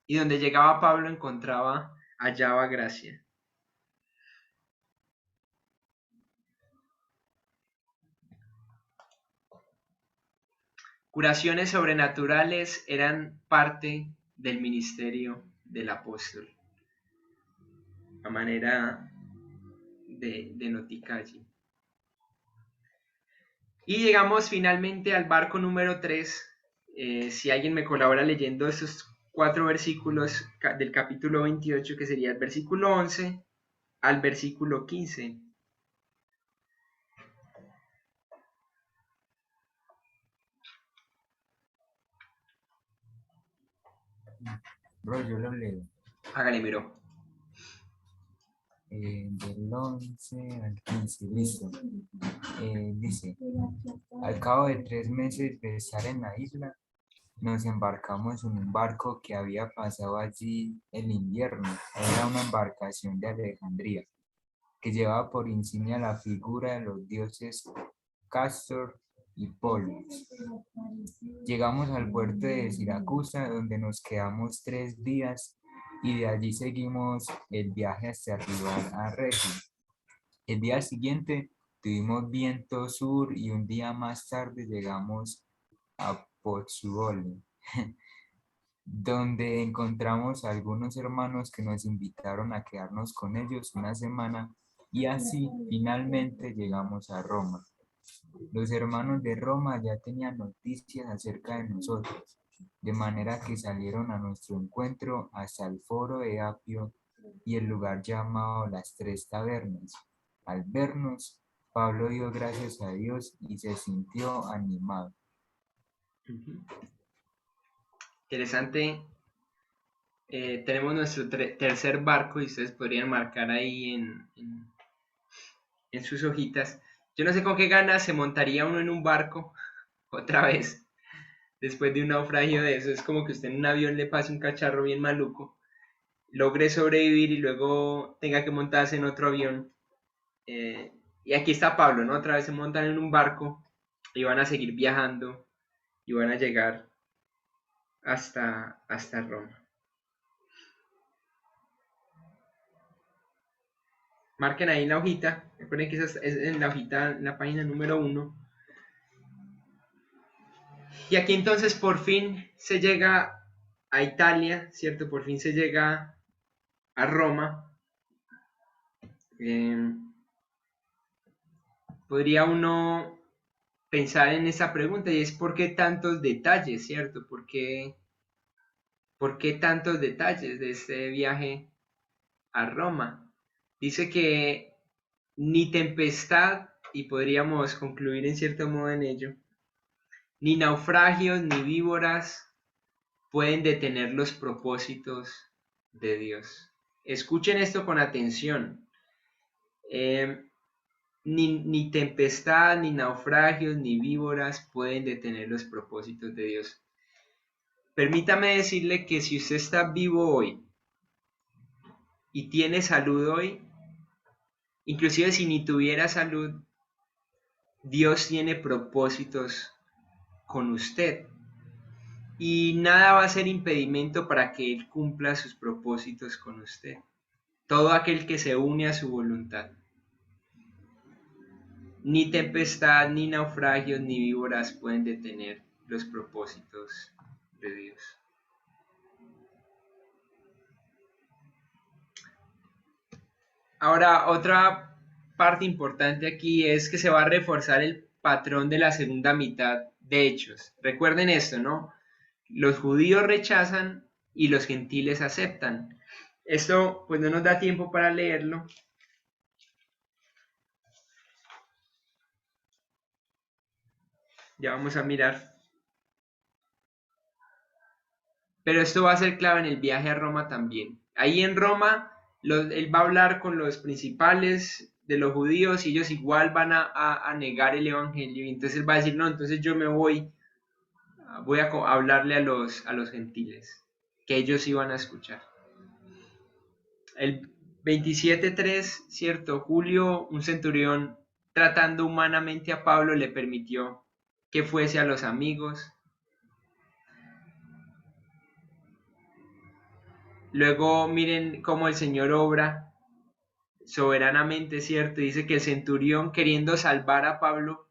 Y donde llegaba Pablo hallaba gracia. Curaciones sobrenaturales eran parte del ministerio del apóstol, a manera de notica allí. Y llegamos finalmente al barco número 3. Si alguien me colabora leyendo estos 4 versículos del capítulo 28, que sería el versículo 11 al versículo 15. Bro, yo lo leo. Hágale, miro. Del 11 al 15, listo. Dice, al cabo de 3 meses de estar en la isla, nos embarcamos en un barco que había pasado allí el invierno. Era una embarcación de Alejandría, que llevaba por insignia la figura de los dioses Castor y Pollux. Llegamos al puerto de Siracusa, donde nos quedamos 3 días y de allí seguimos el viaje hasta arribar a Regio. El día siguiente tuvimos viento sur y un día más tarde llegamos a Pozzuoli, donde encontramos a algunos hermanos que nos invitaron a quedarnos con ellos una semana y así finalmente llegamos a Roma. Los hermanos de Roma ya tenían noticias acerca de nosotros, de manera que salieron a nuestro encuentro hasta el foro de Apio y el lugar llamado Las Tres Tabernas. Al vernos, Pablo dio gracias a Dios y se sintió animado. Interesante. Tenemos nuestro tercer barco y ustedes podrían marcar ahí en sus hojitas. Yo no sé con qué ganas se montaría uno en un barco otra vez después de un naufragio de eso. Es como que usted en un avión le pase un cacharro bien maluco, logre sobrevivir y luego tenga que montarse en otro avión. Y aquí está Pablo, ¿no? Otra vez se montan en un barco y van a seguir viajando y van a llegar hasta Roma. Marquen ahí en la hojita. Recuerden que esa es en la hojita, en la página número 1. Y aquí entonces por fin se llega a Italia, ¿cierto? Por fin se llega a Roma. Podría uno pensar en esa pregunta y es ¿por qué tantos detalles, ¿cierto? ¿Por qué tantos detalles de este viaje a Roma? Dice que ni tempestad, y podríamos concluir en cierto modo en ello, ni naufragios, ni víboras pueden detener los propósitos de Dios. Escuchen esto con atención. Ni tempestad, ni naufragios, ni víboras pueden detener los propósitos de Dios. Permítame decirle que si usted está vivo hoy y tiene salud hoy, inclusive si ni tuviera salud, Dios tiene propósitos con usted. Y nada va a ser impedimento para que Él cumpla sus propósitos con usted. Todo aquel que se une a su voluntad. Ni tempestad, ni naufragios, ni víboras pueden detener los propósitos de Dios. Ahora, otra parte importante aquí es que se va a reforzar el patrón de la segunda mitad de Hechos. Recuerden esto, ¿no? Los judíos rechazan y los gentiles aceptan. Esto pues no nos da tiempo para leerlo. Ya vamos a mirar. Pero esto va a ser clave en el viaje a Roma también. Ahí en Roma, él va a hablar con los principales de los judíos y ellos igual van a negar el evangelio. Y entonces él va a decir, no, entonces yo me voy a hablarle a los gentiles, que ellos iban a escuchar. El 27:3, ¿cierto? Julio, un centurión, tratando humanamente a Pablo, le permitió que fuese a los amigos. Luego miren cómo el Señor obra soberanamente, ¿cierto? Dice que el centurión, queriendo salvar a Pablo,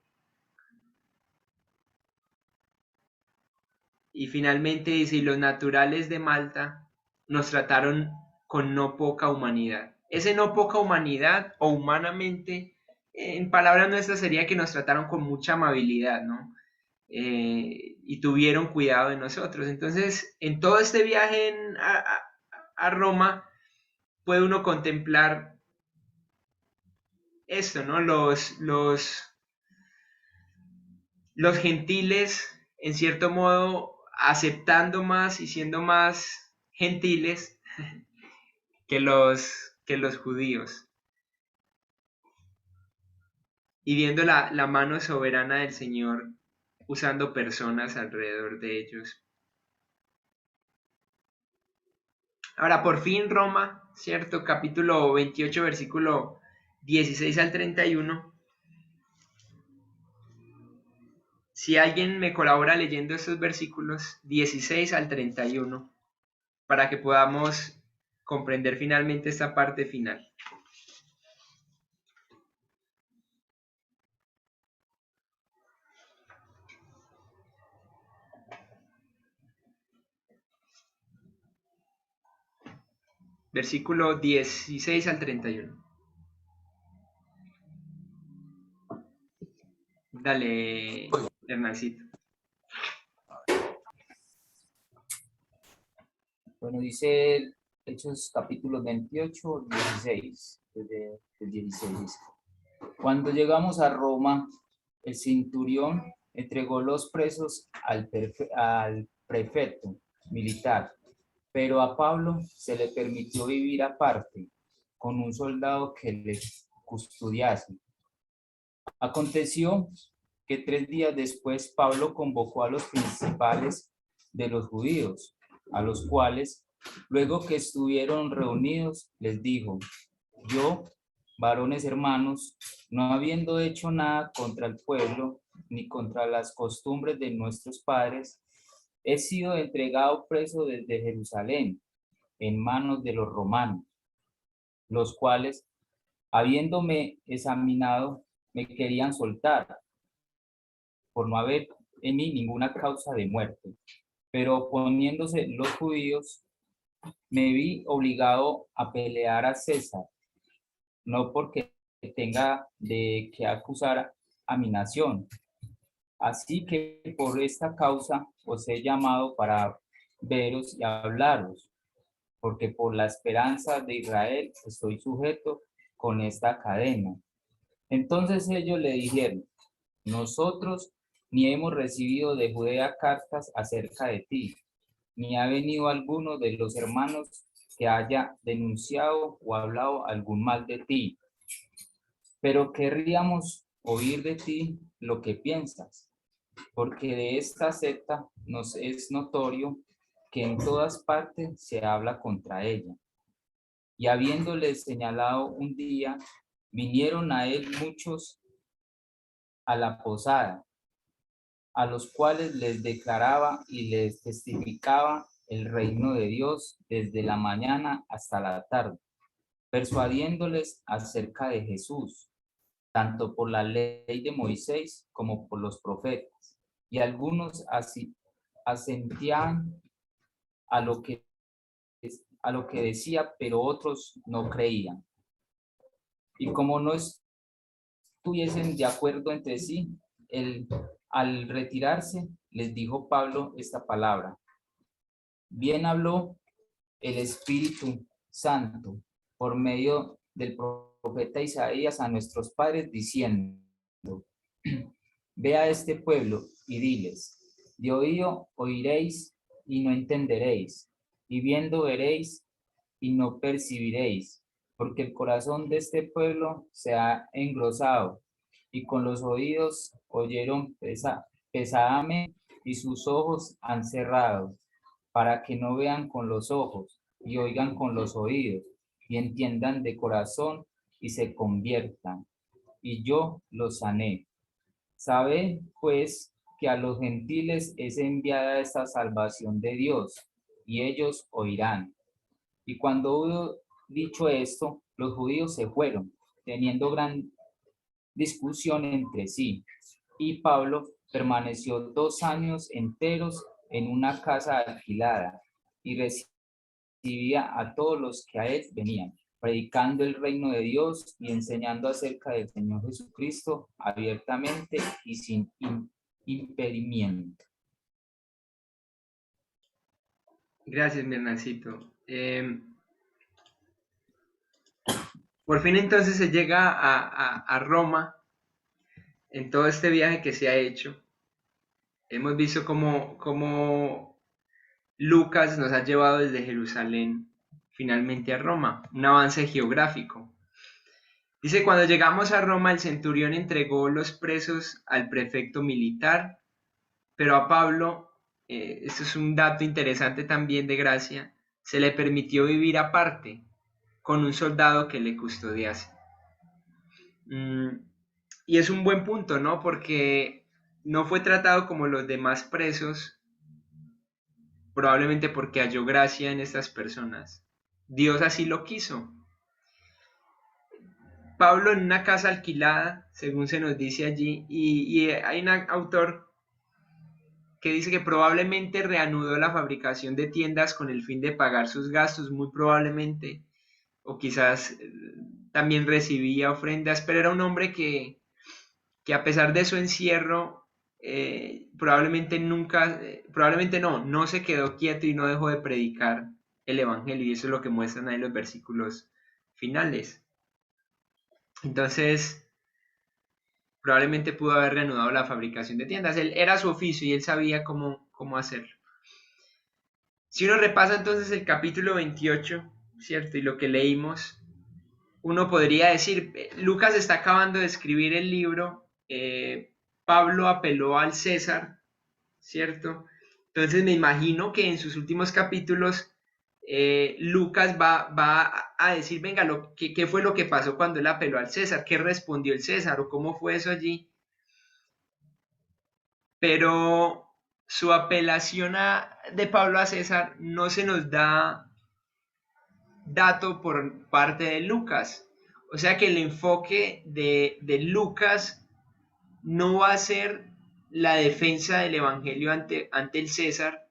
y finalmente dice, y los naturales de Malta nos trataron con no poca humanidad. Ese no poca humanidad o humanamente, en palabras nuestras sería que nos trataron con mucha amabilidad, ¿no? Y tuvieron cuidado de nosotros. Entonces, en todo este viaje a Roma, puede uno contemplar esto, ¿no? Los gentiles, en cierto modo, aceptando más y siendo más gentiles que los judíos. Y viendo la mano soberana del Señor usando personas alrededor de ellos. Ahora, por fin Roma, ¿cierto? Capítulo 28, versículo 16 al 31. Si alguien me colabora leyendo estos versículos 16 al 31, para que podamos comprender finalmente esta parte final. Versículo 16 al 31. Dale, Hernancito. Bueno, dice Hechos capítulo 28, 16, desde el 16 dice. Cuando llegamos a Roma, el centurión entregó los presos al prefecto militar, pero a Pablo se le permitió vivir aparte, con un soldado que le custodiase. Aconteció que 3 días después Pablo convocó a los principales de los judíos, a los cuales, luego que estuvieron reunidos, les dijo: yo, varones hermanos, no habiendo hecho nada contra el pueblo, ni contra las costumbres de nuestros padres, he sido entregado preso desde Jerusalén, en manos de los romanos, los cuales, habiéndome examinado, me querían soltar, por no haber en mí ninguna causa de muerte. Pero oponiéndose los judíos, me vi obligado a pelear a César, no porque tenga de qué acusar a mi nación. Así que por esta causa os he llamado para veros y hablaros, porque por la esperanza de Israel estoy sujeto con esta cadena. Entonces ellos le dijeron: nosotros ni hemos recibido de Judea cartas acerca de ti, ni ha venido alguno de los hermanos que haya denunciado o hablado algún mal de ti, pero querríamos oír de ti lo que piensas, porque de esta secta nos es notorio que en todas partes se habla contra ella. Y habiéndoles señalado un día, vinieron a él muchos a la posada, a los cuales les declaraba y les testificaba el reino de Dios desde la mañana hasta la tarde, persuadiéndoles acerca de Jesús, tanto por la ley de Moisés como por los profetas. Y algunos así asentían a lo que, a lo que decía, pero otros no creían. Y como no estuviesen de acuerdo entre sí, al retirarse, les dijo Pablo esta palabra: bien habló el Espíritu Santo por medio del profeta Isaías a nuestros padres diciendo: ve a este pueblo y diles, de oído oiréis y no entenderéis, y viendo veréis y no percibiréis, porque el corazón de este pueblo se ha engrosado, y con los oídos oyeron pesadamente, y sus ojos han cerrado, para que no vean con los ojos, y oigan con los oídos, y entiendan de corazón, y se conviertan, y yo los sané. Sabed, pues, que a los gentiles es enviada esta salvación de Dios, y ellos oirán. Y cuando hubo dicho esto, los judíos se fueron, teniendo gran discusión entre sí. Y Pablo permaneció 2 años enteros en una casa alquilada y recibía a todos los que a él venían, predicando el reino de Dios y enseñando acerca del Señor Jesucristo abiertamente y sin impedimento. Gracias, mi Hernancito. Por fin entonces se llega a Roma en todo este viaje que se ha hecho. Hemos visto cómo Lucas nos ha llevado desde Jerusalén finalmente a Roma, un avance geográfico. Dice, cuando llegamos a Roma, el centurión entregó los presos al prefecto militar, pero a Pablo, esto es un dato interesante también de gracia, se le permitió vivir aparte con un soldado que le custodiase. Y es un buen punto, ¿no? Porque no fue tratado como los demás presos, probablemente porque halló gracia en estas personas. Dios así lo quiso. Pablo en una casa alquilada, según se nos dice allí, y hay un autor que dice que probablemente reanudó la fabricación de tiendas con el fin de pagar sus gastos, muy probablemente, o quizás también recibía ofrendas, pero era un hombre que a pesar de su encierro, probablemente nunca, probablemente no se quedó quieto y no dejó de predicar el Evangelio, y eso es lo que muestran ahí los versículos finales. Entonces, probablemente pudo haber reanudado la fabricación de tiendas. Él era su oficio y él sabía cómo hacerlo. Si uno repasa entonces el capítulo 28, ¿cierto? Y lo que leímos, uno podría decir, Lucas está acabando de escribir el libro, Pablo apeló al César, ¿cierto? Entonces me imagino que en sus últimos capítulos Lucas va a decir, venga, ¿qué fue lo que pasó cuando él apeló al César? ¿Qué respondió el César? ¿O cómo fue eso allí? Pero su apelación de Pablo a César no se nos da dato por parte de Lucas. O sea que el enfoque de Lucas no va a ser la defensa del Evangelio ante el César,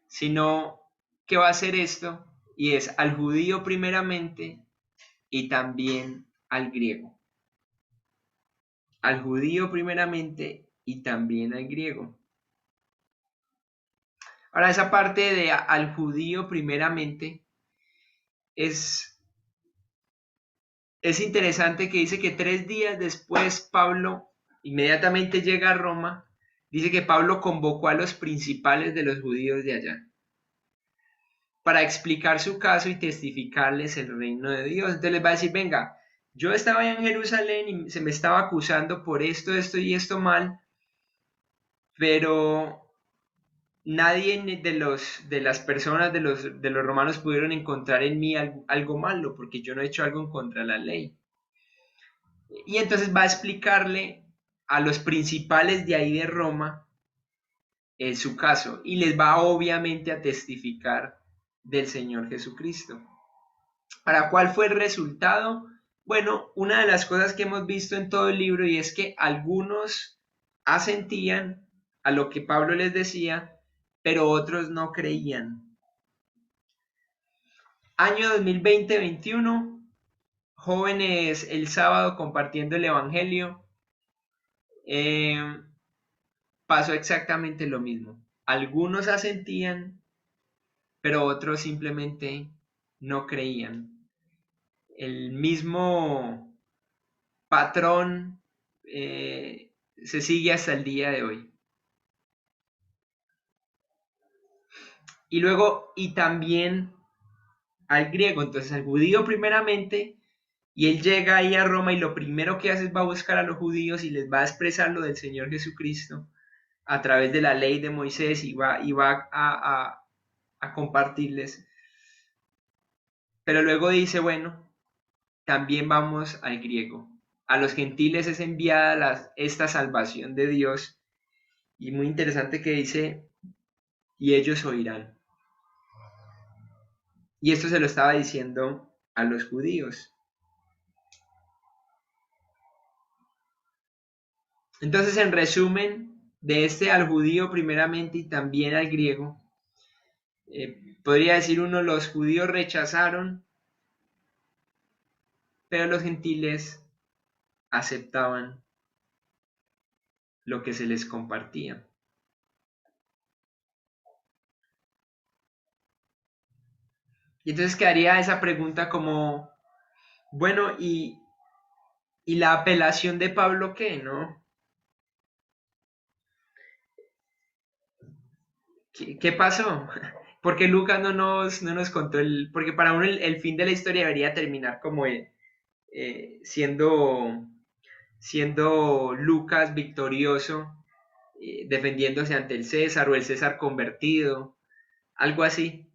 sino que va a ser esto, y es al judío primeramente y también al griego. Al judío primeramente y también al griego. Ahora, esa parte de al judío primeramente es es interesante que dice que 3 días después Pablo inmediatamente llega a Roma. Dice que Pablo convocó a los principales de los judíos de allá para explicar su caso y testificarles el reino de Dios. Entonces les va a decir, venga, yo estaba en Jerusalén y se me estaba acusando por esto, esto y esto mal, pero nadie de las personas, de los romanos pudieron encontrar en mí algo malo, porque yo no he hecho algo en contra de la ley. Y entonces va a explicarle a los principales de ahí de Roma su caso y les va obviamente a testificar del Señor Jesucristo. ¿Para cuál fue el resultado? Bueno, una de las cosas que hemos visto en todo el libro y es que algunos asentían a lo que Pablo les decía, pero otros no creían. Año 2020-21, jóvenes el sábado compartiendo el Evangelio. Pasó exactamente lo mismo. Algunos asentían, pero otros simplemente no creían. El mismo patrón se sigue hasta el día de hoy. Y luego, y también al griego, entonces al judío primeramente, y él llega ahí a Roma y lo primero que hace es va a buscar a los judíos y les va a expresar lo del Señor Jesucristo a través de la ley de Moisés y va a compartirles. Pero luego dice, bueno, también vamos al griego. A los gentiles es enviada esta salvación de Dios. Y muy interesante que dice, y ellos oirán. Y esto se lo estaba diciendo a los judíos. Entonces, en resumen, de este al judío primeramente y también al griego, podría decir uno, los judíos rechazaron, pero los gentiles aceptaban lo que se les compartía. Y entonces quedaría esa pregunta como, bueno, ¿y la apelación de Pablo qué, no? ¿Qué pasó? Porque Lucas no nos contó porque para uno el fin de la historia debería terminar como siendo Lucas victorioso, defendiéndose ante el César o el César convertido, algo así.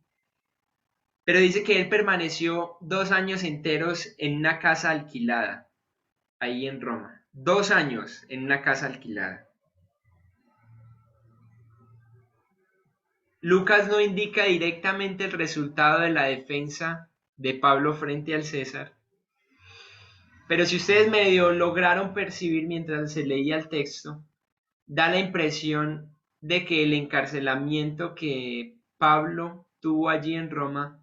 Pero dice que él permaneció 2 años enteros en una casa alquilada, ahí en Roma. 2 años en una casa alquilada. Lucas no indica directamente el resultado de la defensa de Pablo frente al César, pero si ustedes medio lograron percibir mientras se leía el texto, da la impresión de que el encarcelamiento que Pablo tuvo allí en Roma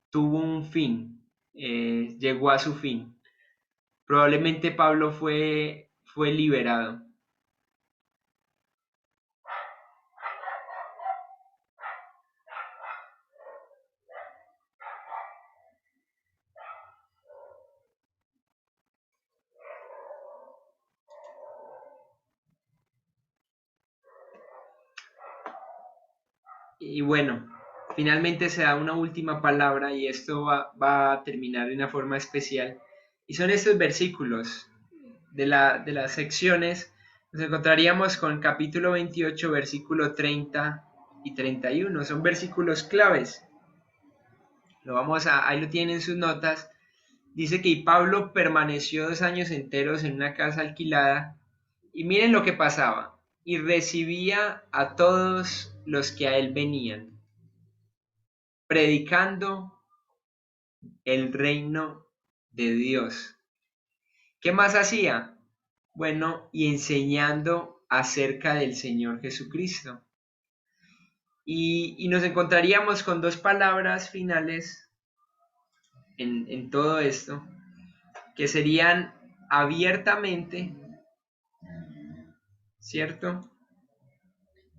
tuvo un fin, llegó a su fin. Probablemente Pablo fue liberado. Y bueno, finalmente se da una última palabra y esto va a terminar de una forma especial. Y son estos versículos de las secciones. Nos encontraríamos con capítulo 28, versículo 30 y 31. Son versículos claves. Ahí lo tienen en sus notas. Dice que Pablo permaneció 2 años enteros en una casa alquilada. Y miren lo que pasaba. Y recibía a todos los que a él venían, predicando el reino de Dios. ¿Qué más hacía? Bueno, y enseñando acerca del Señor Jesucristo. Y nos encontraríamos con 2 palabras finales en todo esto, que serían abiertamente, ¿cierto?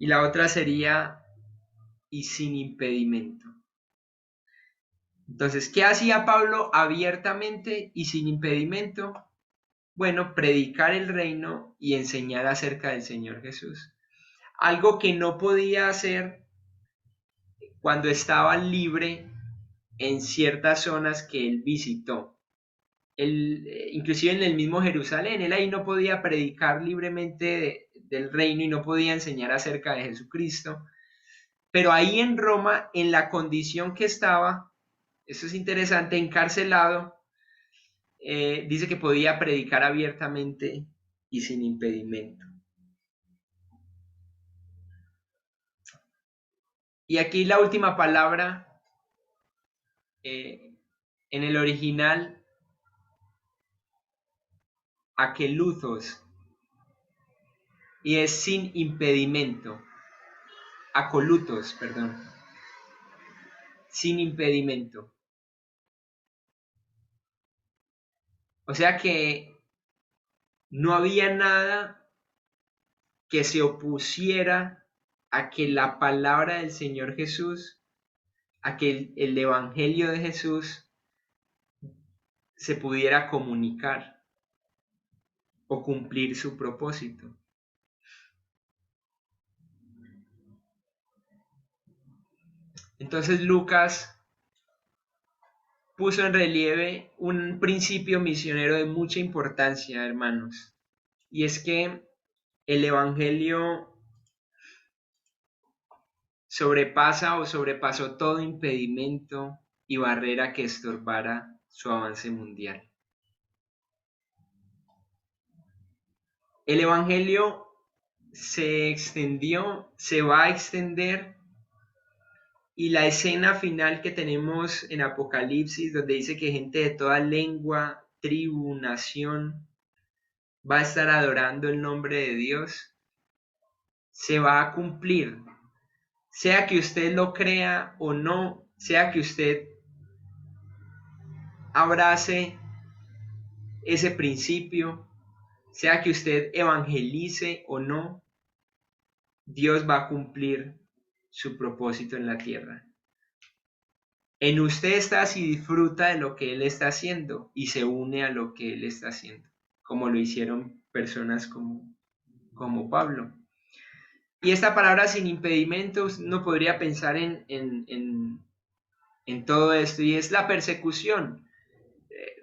Y la otra sería y sin impedimento. Entonces, ¿qué hacía Pablo abiertamente y sin impedimento? Bueno, predicar el reino y enseñar acerca del Señor Jesús. Algo que no podía hacer cuando estaba libre en ciertas zonas que él visitó. Inclusive en el mismo Jerusalén, él ahí no podía predicar libremente del reino y no podía enseñar acerca de Jesucristo. Pero ahí en Roma, en la condición que estaba, eso es interesante, encarcelado, dice que podía predicar abiertamente y sin impedimento. Y aquí la última palabra, en el original, akeluthos, y es sin impedimento. Acolutos, perdón. Sin impedimento. O sea que no había nada que se opusiera a que la palabra del Señor Jesús, a que el Evangelio de Jesús se pudiera comunicar o cumplir su propósito. Entonces Lucas puso en relieve un principio misionero de mucha importancia, hermanos, y es que el Evangelio sobrepasó todo impedimento y barrera que estorbara su avance mundial. El Evangelio se extendió, se va a extender, y la escena final que tenemos en Apocalipsis, donde dice que gente de toda lengua, tribu, nación, va a estar adorando el nombre de Dios, se va a cumplir. Sea que usted lo crea o no, sea que usted abrace ese principio, sea que usted evangelice o no, Dios va a cumplir su propósito en la tierra. En usted está si disfruta de lo que Él está haciendo y se une a lo que Él está haciendo, como lo hicieron personas como Pablo. Y esta palabra sin impedimentos no podría pensar en todo esto, y es la persecución.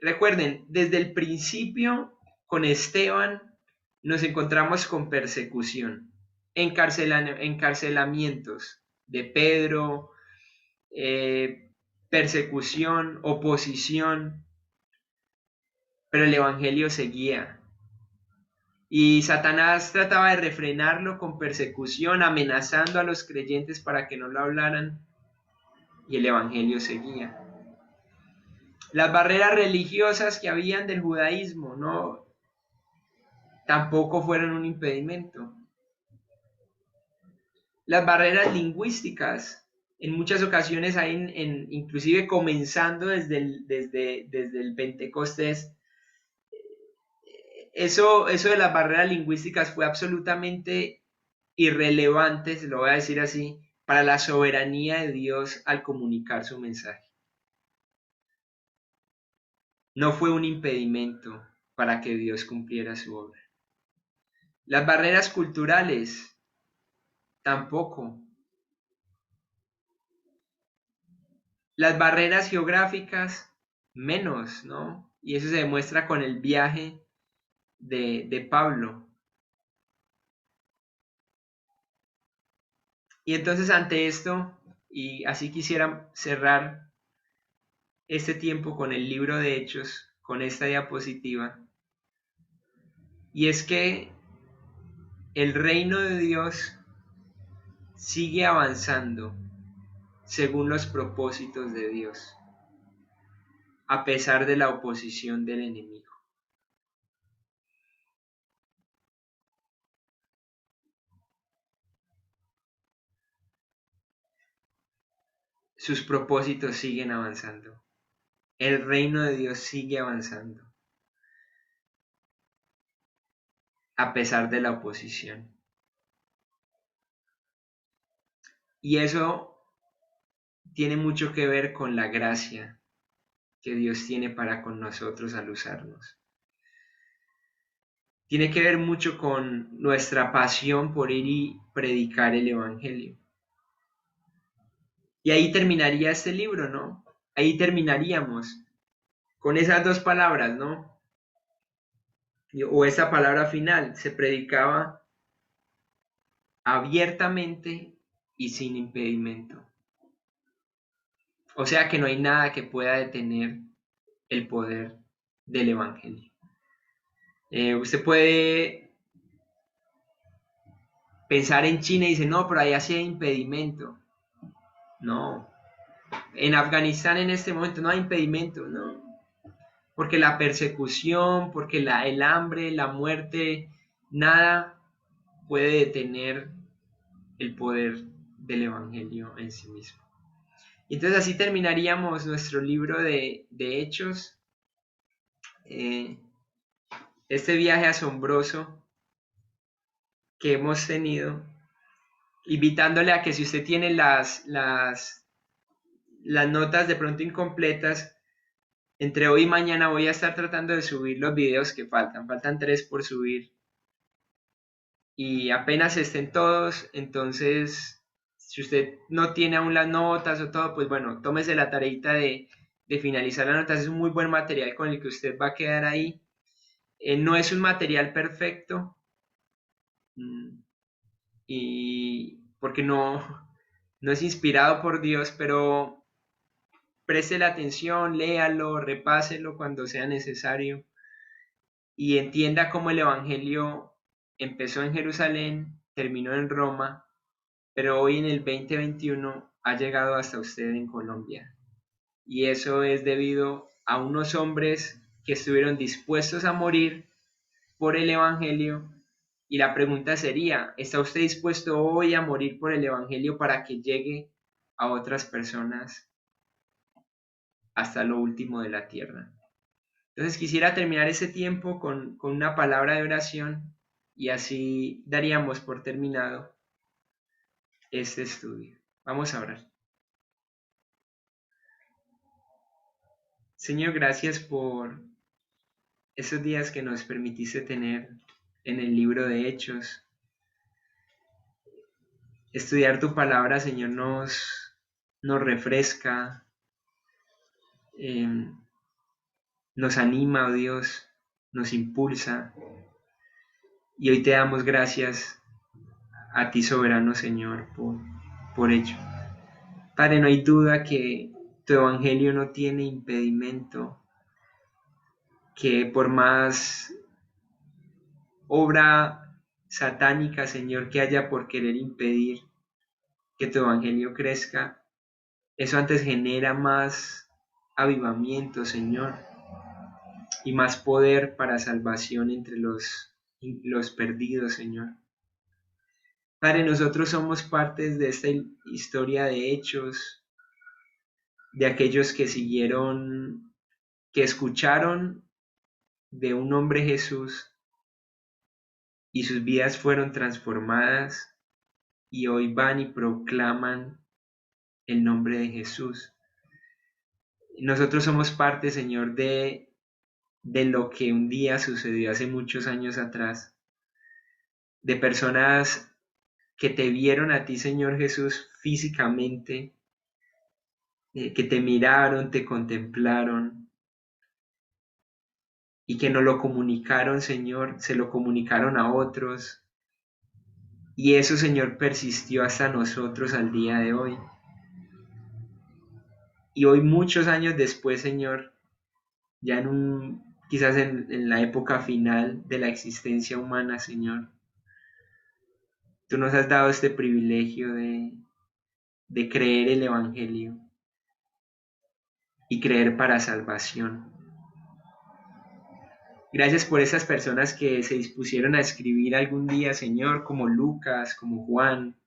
Recuerden, desde el principio con Esteban nos encontramos con persecución, encarcelamientos de Pedro, persecución, oposición, pero el Evangelio seguía. Y Satanás trataba de refrenarlo con persecución, amenazando a los creyentes para que no lo hablaran, y el Evangelio seguía. Las barreras religiosas que habían del judaísmo no tampoco fueron un impedimento. Las barreras lingüísticas, en muchas ocasiones, inclusive comenzando desde el Pentecostés, eso de las barreras lingüísticas fue absolutamente irrelevante, se lo voy a decir así, para la soberanía de Dios al comunicar su mensaje. No fue un impedimento para que Dios cumpliera su obra. Las barreras culturales, tampoco. Las barreras geográficas, menos, ¿no? Y eso se demuestra con el viaje de Pablo. Y entonces ante esto, y así quisiera cerrar este tiempo con el libro de Hechos, con esta diapositiva, y es que el reino de Dios sigue avanzando según los propósitos de Dios, a pesar de la oposición del enemigo. Sus propósitos siguen avanzando. El reino de Dios sigue avanzando, a pesar de la oposición. Y eso tiene mucho que ver con la gracia que Dios tiene para con nosotros al usarnos. Tiene que ver mucho con nuestra pasión por ir y predicar el Evangelio. Y ahí terminaría este libro, ¿no? Ahí terminaríamos con esas dos palabras, ¿no? O esa palabra final, se predicaba abiertamente y sin impedimento. O sea que no hay nada que pueda detener el poder del Evangelio. Usted puede pensar en China y dice, no, pero allá sí hay impedimento. No. En Afganistán en este momento no hay impedimento, no. Porque la persecución, porque el hambre, la muerte, nada puede detener el poder del Evangelio en sí mismo. Y entonces así terminaríamos nuestro libro de Hechos. Este viaje asombroso que hemos tenido, invitándole a que si usted tiene las notas de pronto incompletas, entre hoy y mañana voy a estar tratando de subir los videos que faltan 3 por subir, y apenas estén todos, entonces si usted no tiene aún las notas o todo, pues bueno, tómese la tareita de finalizar las notas. Es un muy buen material con el que usted va a quedar ahí. No es un material perfecto, y porque no es inspirado por Dios, pero preste la atención, léalo, repáselo cuando sea necesario y entienda cómo el Evangelio empezó en Jerusalén, terminó en Roma, pero hoy en el 2021 ha llegado hasta usted en Colombia. Y eso es debido a unos hombres que estuvieron dispuestos a morir por el Evangelio. Y la pregunta sería, ¿está usted dispuesto hoy a morir por el Evangelio para que llegue a otras personas hasta lo último de la tierra? Entonces quisiera terminar ese tiempo con una palabra de oración y así daríamos por terminado este estudio. Vamos a orar. Señor, gracias por esos días que nos permitiste tener en el libro de Hechos. Estudiar tu palabra, Señor, nos refresca, nos anima, oh Dios, nos impulsa. Y hoy te damos gracias a ti, soberano Señor, por ello. Padre, no hay duda que tu evangelio no tiene impedimento, que por más obra satánica, Señor, que haya por querer impedir que tu evangelio crezca, eso antes genera más avivamiento, Señor, y más poder para salvación entre los perdidos, Señor. Padre, nosotros somos partes de esta historia de hechos, de aquellos que siguieron, que escucharon de un hombre Jesús y sus vidas fueron transformadas y hoy van y proclaman el nombre de Jesús. Nosotros somos parte, Señor, de lo que un día sucedió hace muchos años atrás, de personas que te vieron a ti, Señor Jesús, físicamente, que te miraron, te contemplaron y que nos lo comunicaron, Señor, se lo comunicaron a otros. Y eso, Señor, persistió hasta nosotros al día de hoy. Y hoy, muchos años después, Señor, ya quizás en la época final de la existencia humana, Señor, tú nos has dado este privilegio de creer el Evangelio y creer para salvación. Gracias por esas personas que se dispusieron a escribir algún día, Señor, como Lucas, como Juan,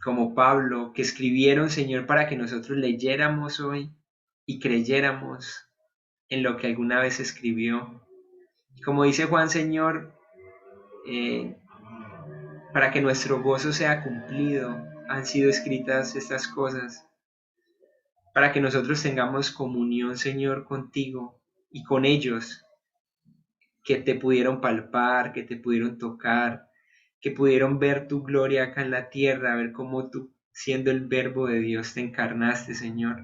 como Pablo, que escribieron, Señor, para que nosotros leyéramos hoy y creyéramos en lo que alguna vez escribió. Y como dice Juan, Señor, para que nuestro gozo sea cumplido, han sido escritas estas cosas para que nosotros tengamos comunión, Señor, contigo y con ellos, que te pudieron palpar, que te pudieron tocar, que pudieron ver tu gloria acá en la tierra, ver cómo tú, siendo el Verbo de Dios, te encarnaste, Señor.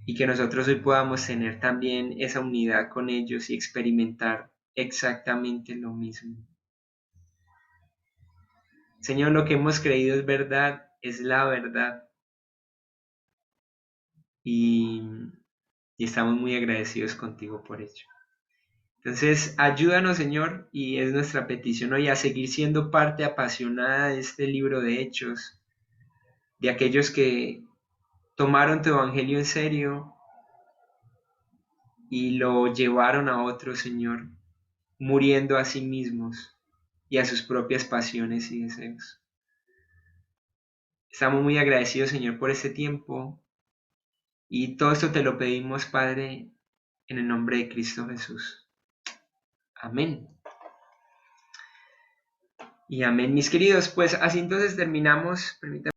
Y que nosotros hoy podamos tener también esa unidad con ellos y experimentar exactamente lo mismo. Señor, lo que hemos creído es verdad, es la verdad. Y estamos muy agradecidos contigo por ello. Entonces, ayúdanos, Señor, y es nuestra petición hoy a seguir siendo parte apasionada de este libro de Hechos, de aquellos que tomaron tu evangelio en serio y lo llevaron a otros, Señor, muriendo a sí mismos y a sus propias pasiones y deseos. Estamos muy agradecidos, Señor, por este tiempo y todo esto te lo pedimos, Padre, en el nombre de Cristo Jesús. Amén. Y amén, mis queridos. Pues así entonces terminamos. Permítanme